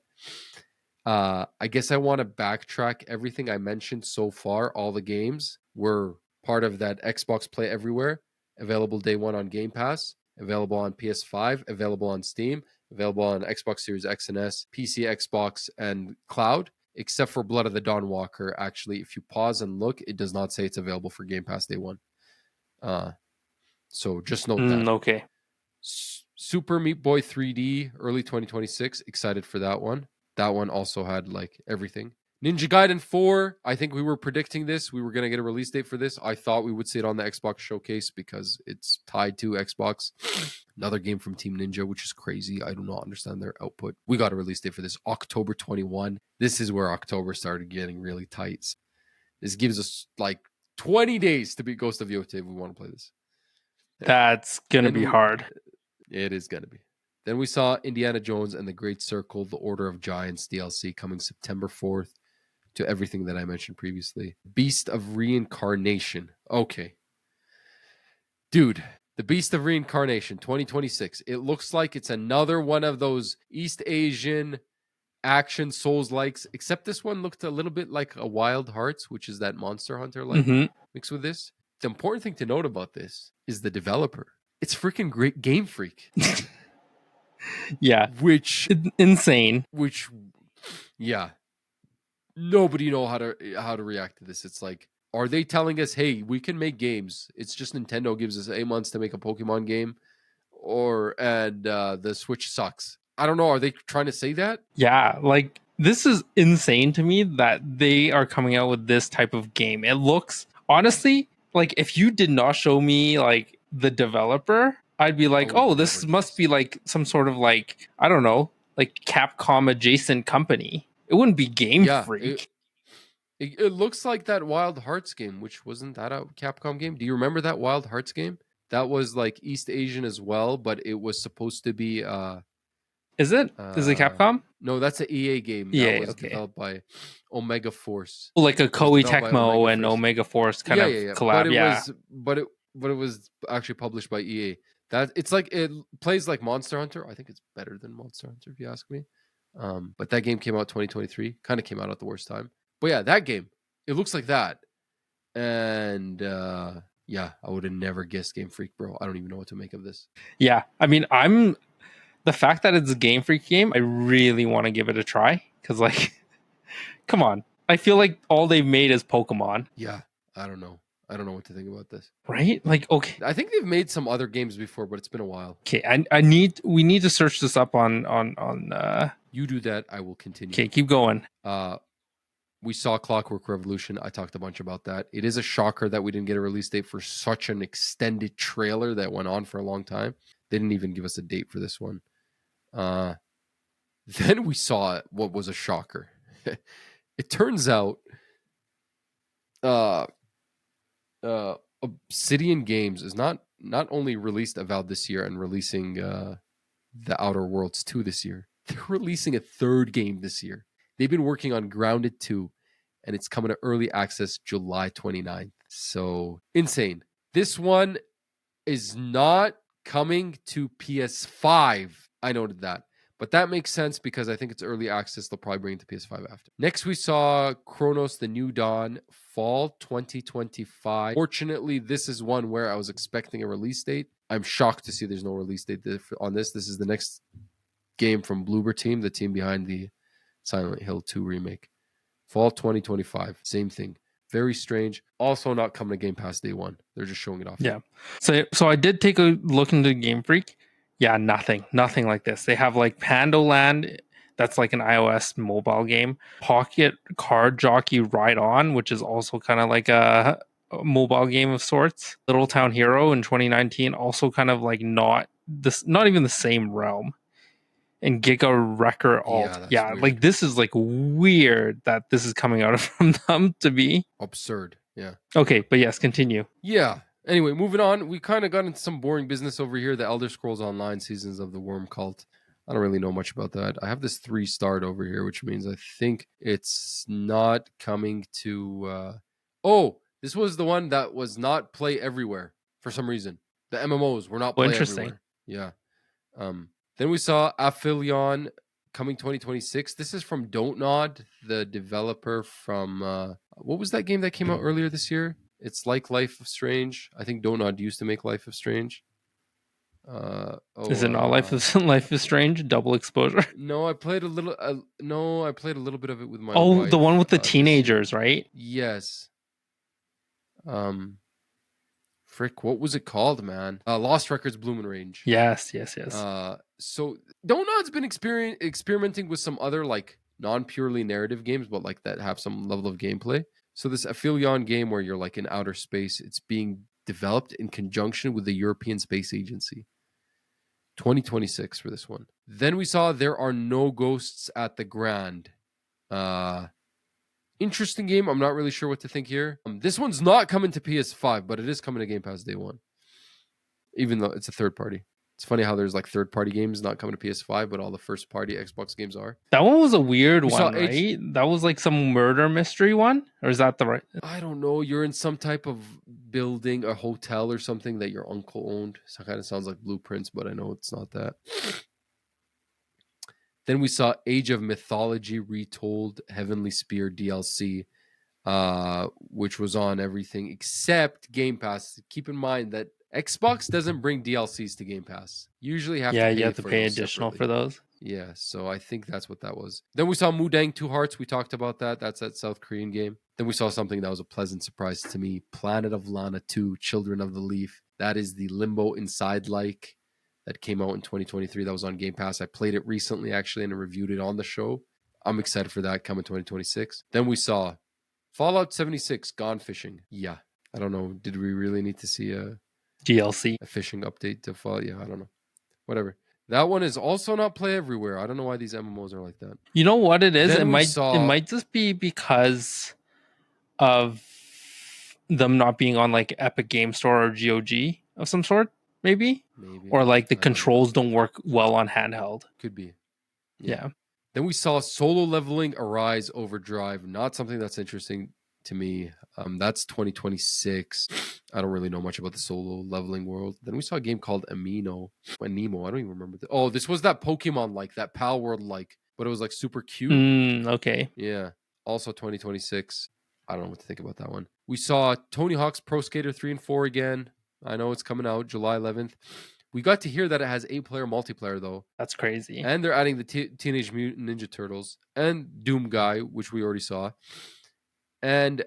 I guess I want to backtrack everything I mentioned so far. All the games were part of that Xbox Play Everywhere, available day one on Game Pass, available on PS5, available on Steam, available on Xbox Series X and S, PC, Xbox, and Cloud, except for Blood of the Dawnwalker. Actually, if you pause and look, it does not say it's available for Game Pass day one. So just note that. Okay. Super Meat Boy 3D, early 2026. Excited for that one. That one also had everything. Ninja Gaiden 4, I think we were predicting this. We were going to get a release date for this. I thought we would see it on the Xbox showcase because it's tied to Xbox. Another game from Team Ninja, which is crazy. I do not understand their output. We got a release date for this, October 21. This is where October started getting really tight. This gives us 20 days to beat Ghost of Yotei if we want to play this. That's going to be hard. It is going to be. Then we saw Indiana Jones and the Great Circle, The Order of Giants DLC coming September 4th. To everything that I mentioned previously. Beast of Reincarnation. Okay. Dude, the Beast of Reincarnation 2026. It looks like it's another one of those East Asian action Souls likes, except this one looked a little bit like a Wild Hearts, which is that Monster Hunter like mixed with this. The important thing to note about this is the developer. It's freaking great Game Freak. Yeah. Which insane. Which yeah. Nobody know how to react to this. It's like, are they telling us, hey, we can make games? It's just Nintendo gives us 8 months to make a Pokemon game, and the Switch sucks. I don't know. Are they trying to say that? Yeah, like this is insane to me that they are coming out with this type of game. It looks honestly like if you did not show me like the developer, I'd be like, oh, this must be like some sort of like, I don't know, like Capcom adjacent company. It wouldn't be Game Freak. It looks like that Wild Hearts game, which wasn't that a Capcom game? Do you remember that Wild Hearts game? That was like East Asian as well, but it was supposed to be Is it? Is it Capcom? No, that's an EA game. EA, that was okay. developed by Omega Force. Like a Koei Tecmo and Omega Force kind of collab. But it was actually published by EA. That it's like it plays like Monster Hunter. I think it's better than Monster Hunter if you ask me. But that game came out 2023. Kind of came out at the worst time. But yeah, that game, it looks like that. And yeah, I would have never guessed Game Freak, bro. I don't even know what to make of this. Yeah, I mean, the fact that it's a Game Freak game, I really want to give it a try. Because, like, come on. I feel like all they've made is Pokemon. Yeah, I don't know. I don't know what to think about this. Right? Like, okay. I think they've made some other games before, but it's been a while. Okay, we need to search this up on You do that, I will continue. Okay, keep going. We saw Clockwork Revolution. I talked a bunch about that. It is a shocker that we didn't get a release date for such an extended trailer that went on for a long time. They didn't even give us a date for this one. Then we saw what was a shocker. It turns out Obsidian Games is not only released Avowed this year and releasing The Outer Worlds 2 this year. They're releasing a third game this year. They've been working on Grounded 2, and it's coming to early access July 29th. So insane. This one is not coming to PS5. I noted that. But that makes sense because I think it's early access. They'll probably bring it to PS5 after. Next, we saw Chronos The New Dawn, fall 2025. Fortunately, this is one where I was expecting a release date. I'm shocked to see there's no release date on this. This is the next game from Bloober Team, the team behind the Silent Hill 2 remake. Fall 2025. Same thing. Very strange. Also not coming to Game Pass day one. They're just showing it off. Yeah. So I did take a look into Game Freak. Yeah, nothing like this. They have like Pandoland, that's like an iOS mobile game. Pocket Card Jockey Ride On, which is also kind of like a mobile game of sorts. Little Town Hero in 2019, also kind of like not even the same realm. And Giga Wrecker Alt. Yeah, like this is like weird that this is coming out from them to be absurd. Yeah. Okay, but yes, continue. Yeah. Anyway, moving on. We kind of got into some boring business over here. The Elder Scrolls Online Seasons of the Worm Cult. I don't really know much about that. I have this 3-starred over here, which means I think it's not coming to. This was the one that was not play everywhere for some reason. The MMOs were not play everywhere. Yeah. Then we saw Aphelion coming 2026. This is from Don't Nod, the developer from what was that game that came out earlier this year? It's like Life of Strange. I think Don't Nod used to make Life of Strange. Is it not Life of Strange? Double exposure? No, I played a little. I played a little bit of it with my. The one with the teenagers, right? Yes. Frick, what was it called, man? Lost Records Bloomin' Range. Yes. So Don't Nod's been experimenting with some other like non-purely narrative games, but like that have some level of gameplay. So this Aphelion game where you're like in outer space, it's being developed in conjunction with the European Space Agency. 2026 for this one. Then we saw There Are No Ghosts at the Grand. Interesting game. I'm not really sure what to think here. This one's not coming to PS5, but it is coming to Game Pass day one. Even though it's a third party. It's funny how there's like third party games not coming to PS5, but all the first party Xbox games are. That one was a weird one, right? That was like some murder mystery one? Or is that the right? I don't know. You're in some type of building, a hotel or something that your uncle owned. So it kind of sounds like Blueprints, but I know it's not that. Then we saw Age of Mythology Retold Heavenly Spear DLC, which was on everything except Game Pass. Keep in mind that Xbox doesn't bring DLCs to Game Pass. You usually have to pay you have to for pay those additional separately. for those. Yeah, so I think that's what that was. Then we saw Mudang Two Hearts. We talked about that. That's that South Korean game. Then we saw something that was a pleasant surprise to me. Planet of Lana 2, Children of the Leaf. That is the Limbo Inside like that came out in 2023. That was on Game Pass. I played it recently, actually, and I reviewed it on the show. I'm excited for that coming 2026. Then we saw Fallout 76, Gone Fishing. Yeah, I don't know. Did we really need to see a DLC. fishing update to Fallout? Yeah, I don't know. Whatever. That one is also not play everywhere. I don't know why these MMOs are like that. You know what it is? Then It might just be because of them not being on like Epic Game Store or GOG of some sort, maybe? Or like the controls don't work well on handheld. Could be. Yeah. Then we saw Solo Leveling Arise Overdrive. Not something that's interesting to me. That's 2026. I don't really know much about the solo leveling world. Then we saw a game called Nemo. I don't even remember. This was that Pokemon like, that Pal World like, but it was like super cute. Okay. Yeah. Also 2026. I don't know what to think about that one. We saw Tony Hawk's Pro Skater 3 and 4 again. I know it's coming out July 11th. We got to hear that it has 8-player multiplayer, though. That's crazy. And they're adding the Teenage Mutant Ninja Turtles and Doom Guy, which we already saw. And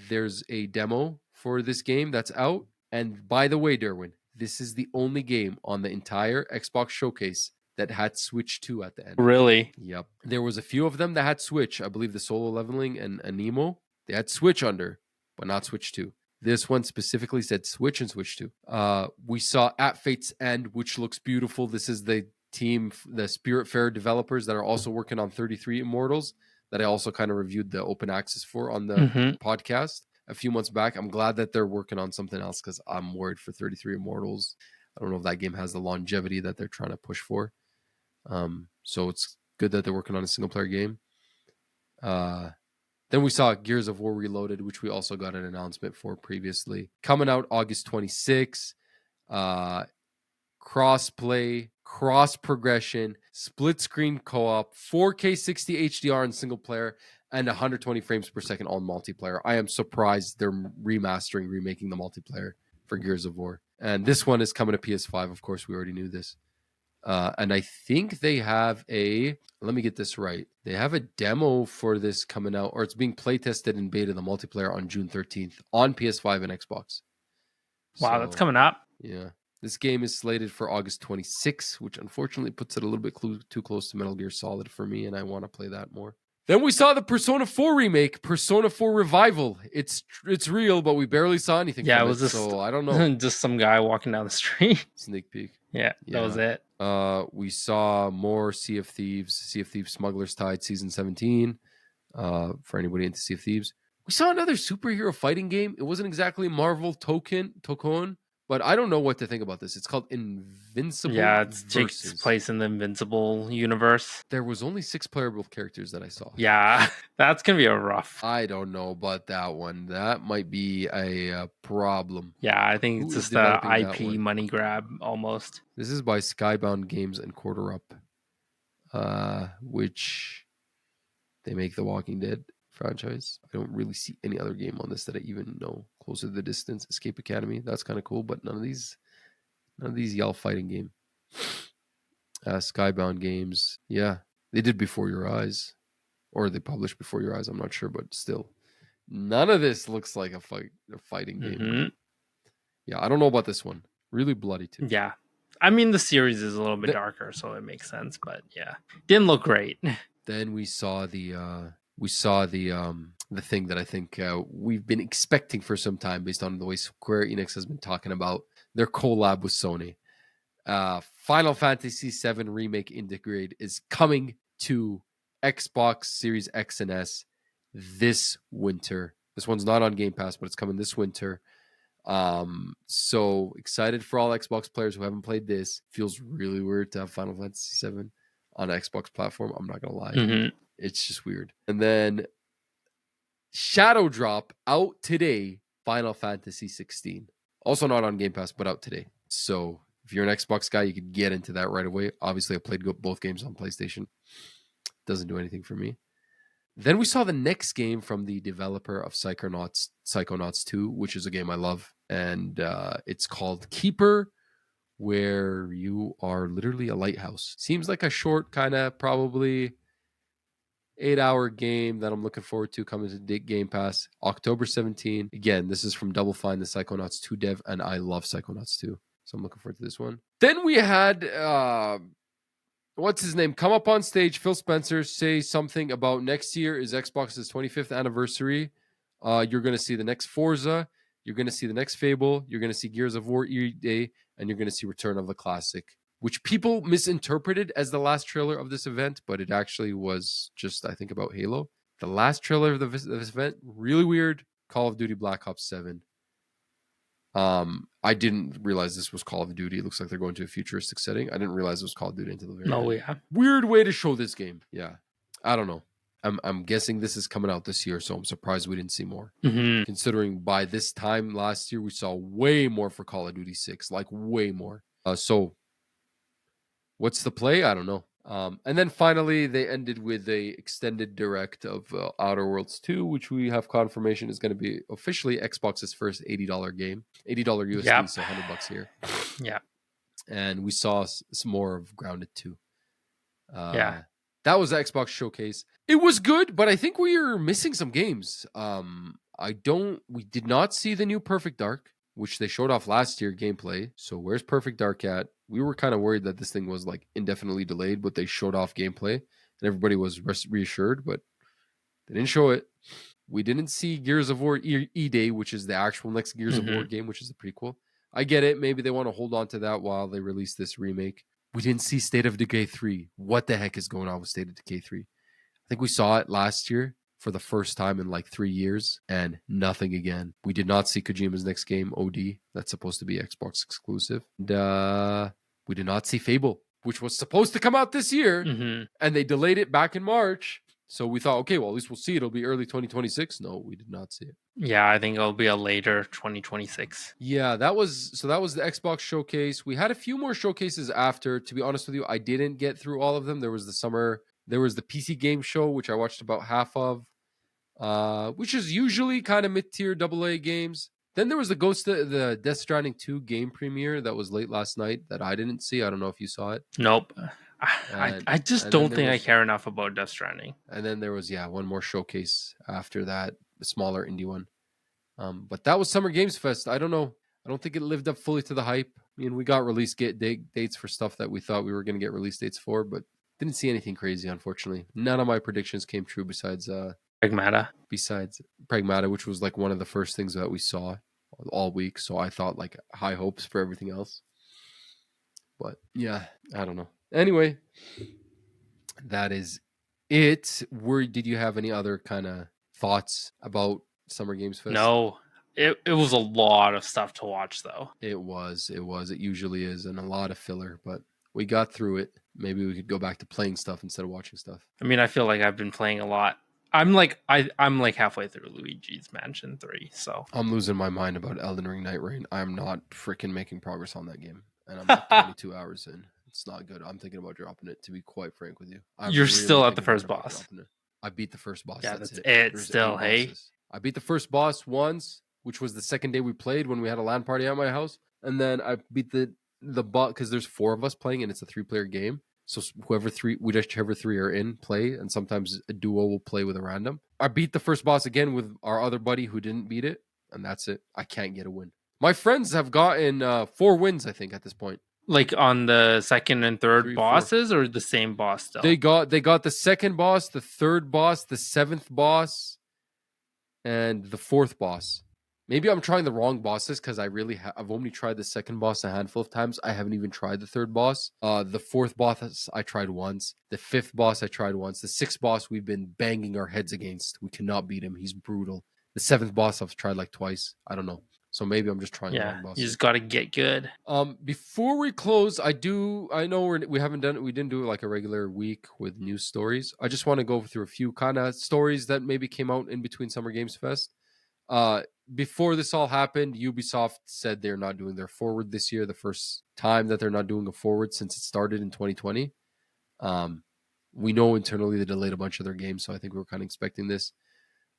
there's a demo for this game that's out. And by the way, Derwin, this is the only game on the entire Xbox showcase that had Switch 2 at the end. Really? Yep. There was a few of them that had Switch. I believe the Solo Leveling and Nemo. They had Switch under, but not Switch 2. This one specifically said Switch and Switch 2. We saw At Fate's End, which looks beautiful. This is the team, the Spiritfarer developers that are also working on 33 Immortals that I also kind of reviewed the open access for on the podcast a few months back. I'm glad that they're working on something else because I'm worried for 33 Immortals. I don't know if that game has the longevity that they're trying to push for. So it's good that they're working on a single player game. Then we saw Gears of War Reloaded, which we also got an announcement for previously. Coming out August 26th. Cross-play, cross-progression, split-screen co-op, 4K 60 HDR in single player, and 120 frames per second on multiplayer. I am surprised they're remaking the multiplayer for Gears of War. And this one is coming to PS5. Of course, we already knew this. And I think they have let me get this right. They have a demo for this coming out, or it's being playtested in beta, the multiplayer, on June 13th on PS5 and Xbox. Wow, that's coming up. Yeah. This game is slated for August 26th, which unfortunately puts it a little bit too close to Metal Gear Solid for me, and I want to play that more. Then we saw the Persona 4 remake, Persona 4 Revival. It's real, but we barely saw anything from it, so I don't know. Just some guy walking down the street. Sneak peek. Yeah, that was it. We saw more Sea of Thieves Smuggler's Tide Season 17, for anybody into Sea of Thieves. We saw another superhero fighting game. It wasn't exactly Marvel Tokon, but I don't know what to think about this. It's called Invincible. Yeah, it takes place in the Invincible universe. There was only 6 playable characters that I saw. Yeah, that's going to be a rough. I don't know about that one. That might be a problem. Yeah, I think it's just a IP money grab almost. This is by Skybound Games and Quarter Up, which they make the Walking Dead franchise. I don't really see any other game on this that I even know. Closer to the Distance, Escape Academy, that's kind of cool, but none of these y'all fighting game. Skybound Games, yeah, they did Before Your Eyes, or they published Before Your Eyes. I'm not sure, but still, none of this looks like a fighting game. Yeah, I don't know about this one. Really bloody too. Yeah, I mean the series is a little bit darker, so it makes sense. But yeah, didn't look great. Then we saw the thing that I think we've been expecting for some time, based on the way Square Enix has been talking about their collab with Sony. Final Fantasy VII Remake Integrate is coming to Xbox Series X and S this winter. This one's not on Game Pass, but it's coming this winter. So excited for all Xbox players who haven't played this. Feels really weird to have Final Fantasy VII on an Xbox platform. I'm not gonna lie. It's just weird. And then Shadow Drop out today. Final Fantasy 16, also not on Game Pass, but out today. So If you're an Xbox guy, you could get into that right away. Obviously, I played both games on PlayStation. Doesn't do anything for me. Then we saw the next game from the developer of Psychonauts 2, which is a game I love. And it's called Keeper, where you are literally a lighthouse. Seems like a short, kind of probably 8-hour game that I'm looking forward to coming to Game Pass October 17. Again, this is from Double Fine, the Psychonauts 2 dev, and I love Psychonauts 2. So I'm looking forward to this one. Then we had what's his name come up on stage, Phil Spencer, say something about next year is Xbox's 25th anniversary. You're going to see the next Forza, you're going to see the next Fable, you're going to see Gears of War E-Day, and you're going to see Return of the Classic, which people misinterpreted as the last trailer of this event, but it actually was just, I think, about Halo. The last trailer of this event, really weird, Call of Duty Black Ops 7. I didn't realize this was Call of Duty. It looks like they're going to a futuristic setting. I didn't realize it was Call of Duty until the very end. Yeah. Weird way to show this game. Yeah. I don't know. I'm guessing this is coming out this year, so I'm surprised we didn't see more. Mm-hmm. Considering by this time last year, we saw way more for Call of Duty 6, like way more. So what's the play? I don't know. And then finally, they ended with a extended direct of Outer Worlds 2, which we have confirmation is going to be officially Xbox's first $80 game, $80 USD, Yep. so $100 here. Yeah. And we saw some more of Grounded 2. Yeah. That was the Xbox showcase. It was good, but I think we are missing some games. We did not see the new Perfect Dark, which they showed off last year gameplay. So where's Perfect Dark at? We were kind of worried that this thing was like indefinitely delayed, but they showed off gameplay and everybody was reassured, but they didn't show it. We didn't see Gears of War E-Day, which is the actual next Gears of War game, which is the prequel. I get it. Maybe they want to hold on to that while they release this remake. We didn't see State of Decay 3. What the heck is going on with State of Decay 3? I think we saw it last year for the first time in like 3 years and nothing again. We did not see Kojima's next game, OD. That's supposed to be Xbox exclusive. And we did not see Fable, which was supposed to come out this year, and they delayed it back in March. So we thought, okay, well, at least we'll see it. It'll be early 2026. No, we did not see it. Yeah, I think it'll be a later 2026. Yeah, that was the Xbox showcase. We had a few more showcases after. To be honest with you, I didn't get through all of them. There was the PC game show, which I watched about half of, which is usually kind of mid-tier AA games. Then there was the Death Stranding 2 game premiere that was late last night that I didn't see. I don't know if you saw it. Nope. I just don't think I care enough about Death Stranding. And then there was, one more showcase after that, the smaller indie one. But that was Summer Gamesfest. I don't know. I don't think it lived up fully to the hype. I mean, we got release dates for stuff that we thought we were going to get release dates for, but didn't see anything crazy, unfortunately. None of my predictions came true besides Pragmata. Besides Pragmata, which was like one of the first things that we saw all week. So I thought like high hopes for everything else. But yeah, I don't know. Anyway, that is it. Did you have any other kind of thoughts about Summer Gamesfest? No. It was a lot of stuff to watch, though. It was. It usually is, and a lot of filler, but we got through it. Maybe we could go back to playing stuff instead of watching stuff. I mean, I feel like I've been playing a lot. I'm like halfway through Luigi's Mansion 3, so I'm losing my mind about Elden Ring Night Rain. I'm not freaking making progress on that game, and I'm like 22 hours in. It's not good. I'm thinking about dropping it, to be quite frank with you. You're really still at the first boss. I beat the first boss. Yeah, that's it. Still, hey. I beat the first boss once, which was the second day we played when we had a LAN party at my house, and then I beat the boss because there's 4 of us playing and it's a 3-player game. So whichever 3 are in play, and sometimes a duo will play with a random. I beat the first boss again with our other buddy who didn't beat it, and that's it. I can't get a win. My friends have gotten 4 wins, I think, at this point. Like on the second and third bosses, or the same boss still? They got the second boss, the third boss, the 7th boss, and the 4th boss. Maybe I'm trying the wrong bosses because I've only tried the second boss a handful of times. I haven't even tried the third boss. The 4th boss I tried once. The 5th boss I tried once. The 6th boss we've been banging our heads against. We cannot beat him. He's brutal. The 7th boss I've tried like twice. I don't know. So maybe I'm just trying the wrong bosses. You just got to get good. Before we close, I know we didn't do like a regular week with news stories. I just want to go through a few kind of stories that maybe came out in between Summer Games Fest. before this all happened, Ubisoft said they're not doing their forward this year. The first time that they're not doing a forward since it started in 2020. We know internally they delayed a bunch of their games, so I think we were kind of expecting this.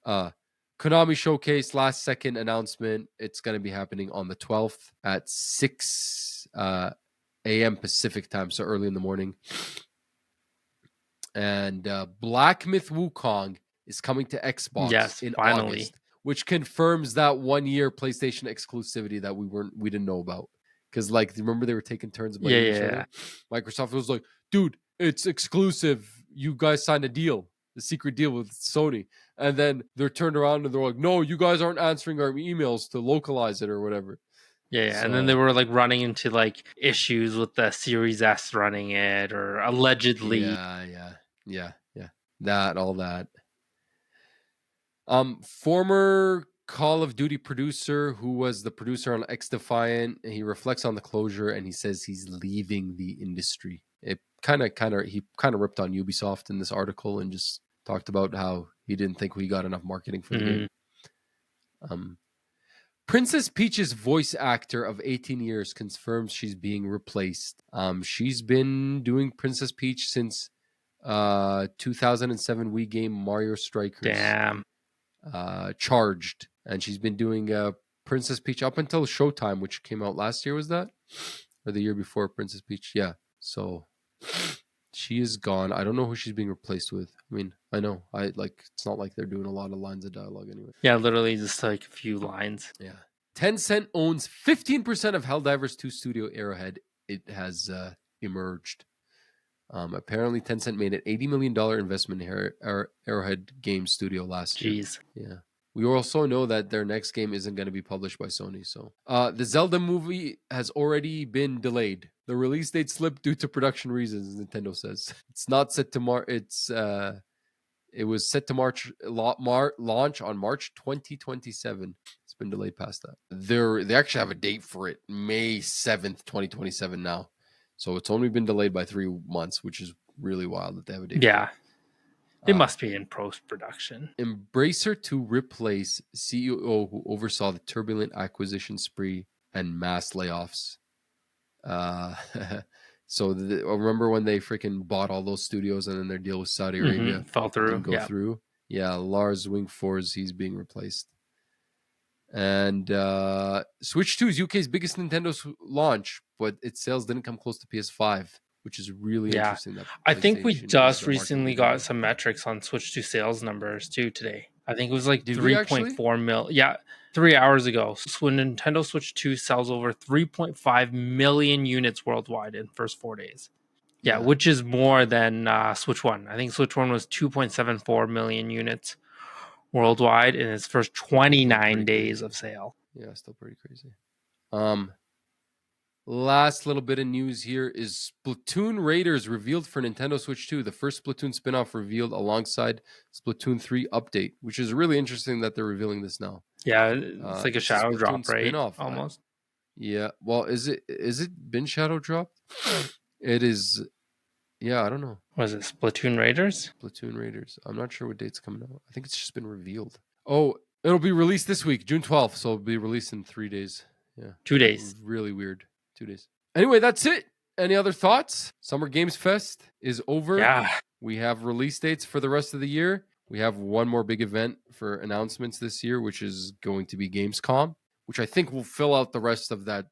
Konami Showcase, last second announcement. It's going to be happening on the 12th at 6 a.m. Pacific time, so early in the morning. And Black Myth Wukong is coming to Xbox in August, which confirms that 1 year PlayStation exclusivity that we didn't know about. Because remember they were taking turns blaming each other. Microsoft was like, dude, it's exclusive. You guys signed a deal, the secret deal with Sony. And then they're turned around and they're like, no, you guys aren't answering our emails to localize it or whatever. Yeah, so, and then they were running into issues with the Series S running it, or allegedly. Yeah. All that. Former Call of Duty producer who was the producer on X Defiant, he reflects on the closure and he says he's leaving the industry. It he ripped on Ubisoft in this article and just talked about how he didn't think we got enough marketing for the game. Princess Peach's voice actor of 18 years confirms she's being replaced. She's been doing Princess Peach since 2007 Wii game Mario Strikers. Damn. Charged. And she's been doing Princess Peach up until Showtime, which came out last year, was that? Or the year before Princess Peach? Yeah. So she is gone. I don't know who she's being replaced with. I mean, I know. It's not like they're doing a lot of lines of dialogue anyway. Yeah, literally just a few lines. Yeah. Tencent owns 15% of Helldivers 2 studio Arrowhead. It has emerged. Apparently, Tencent made an $80 million investment in Arrowhead Game Studio last year. Jeez. Yeah. We also know that their next game isn't going to be published by Sony. So, the Zelda movie has already been delayed. The release date slipped due to production reasons, Nintendo says. It's not set to it was set to launch on March 2027. It's been delayed past that. They actually have a date for it, May 7th, 2027 now. So it's only been delayed by 3 months, which is really wild that they have a date. Yeah. It must be in post-production. Embracer to replace CEO who oversaw the turbulent acquisition spree and mass layoffs. So remember when they freaking bought all those studios and then their deal with Saudi Arabia fell through? Didn't go through. Yeah, Lars Wingfors, he's being replaced. And Switch 2 is UK's biggest Nintendo launch, but its sales didn't come close to PS5, which is really interesting. That I think we just recently got some metrics on Switch 2 sales numbers too today. I think it was 3.4 mil. Yeah, 3 hours ago. So when Nintendo Switch 2 sells over 3.5 million units worldwide in the first 4 days. Yeah, which is more than Switch 1. I think Switch 1 was 2.74 million units worldwide in its first 29 days of sale. Yeah, still pretty crazy. Last little bit of news here is Splatoon Raiders revealed for Nintendo Switch 2, the first Splatoon spin-off revealed alongside Splatoon 3 update, which is really interesting that they're revealing this now. Yeah, it's like a shadow drop, right? Spin-off, almost. Yeah. Well, is it been shadow dropped? It is. Yeah, I don't know. Was it Splatoon Raiders? Splatoon Raiders. I'm not sure what date's coming out. I think it's just been revealed. Oh, it'll be released this week, June 12th. So it'll be released in 3 days. Yeah. 2 days. Really weird. 2 days. Anyway, that's it. Any other thoughts? Summer Games Fest is over. Yeah. We have release dates for the rest of the year. We have one more big event for announcements this year, which is going to be Gamescom, which I think will fill out the rest of that.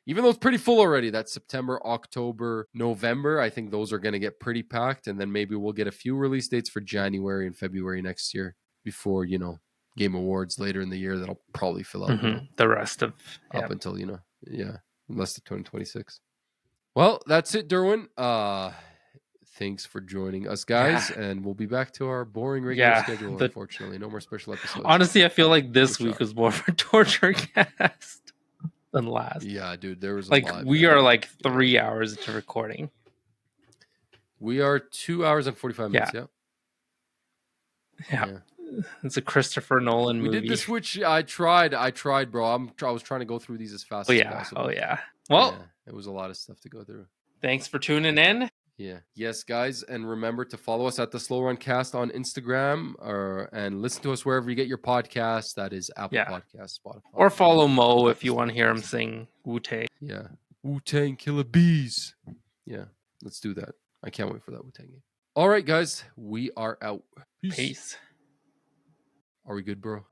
Even though it's pretty full already, that's September, October, November. I think those are going to get pretty packed. And then maybe we'll get a few release dates for January and February next year before, Game Awards later in the year. That'll probably fill out the rest of up until, unless of 2026. Well, that's it, Derwin. Thanks for joining us, guys. Yeah. And we'll be back to our boring regular schedule, unfortunately. No more special episodes. Honestly, I feel like this week was more of a torture cast than last. Yeah, dude, there was a lot. We are 3 hours into recording. We are 2 hours and 45 minutes. Yeah. It's a Christopher Nolan movie. We did the Switch. I tried, bro. I was trying to go through these as fast as possible. Oh yeah. Well, it was a lot of stuff to go through. Thanks for tuning in. Yeah. Yes, guys. And remember to follow us at the Slow Run Cast on Instagram and listen to us wherever you get your podcasts. That is Apple Yeah. Podcasts, Spotify. Or follow Mo if Apple you want to hear him Podcasts. sing Wu-Tang. Yeah. Wu-Tang Killer Bees. Yeah. Let's do that. I can't wait for that Wu-Tang game. All right, guys. We are out. Peace. Peace. Are we good, bro?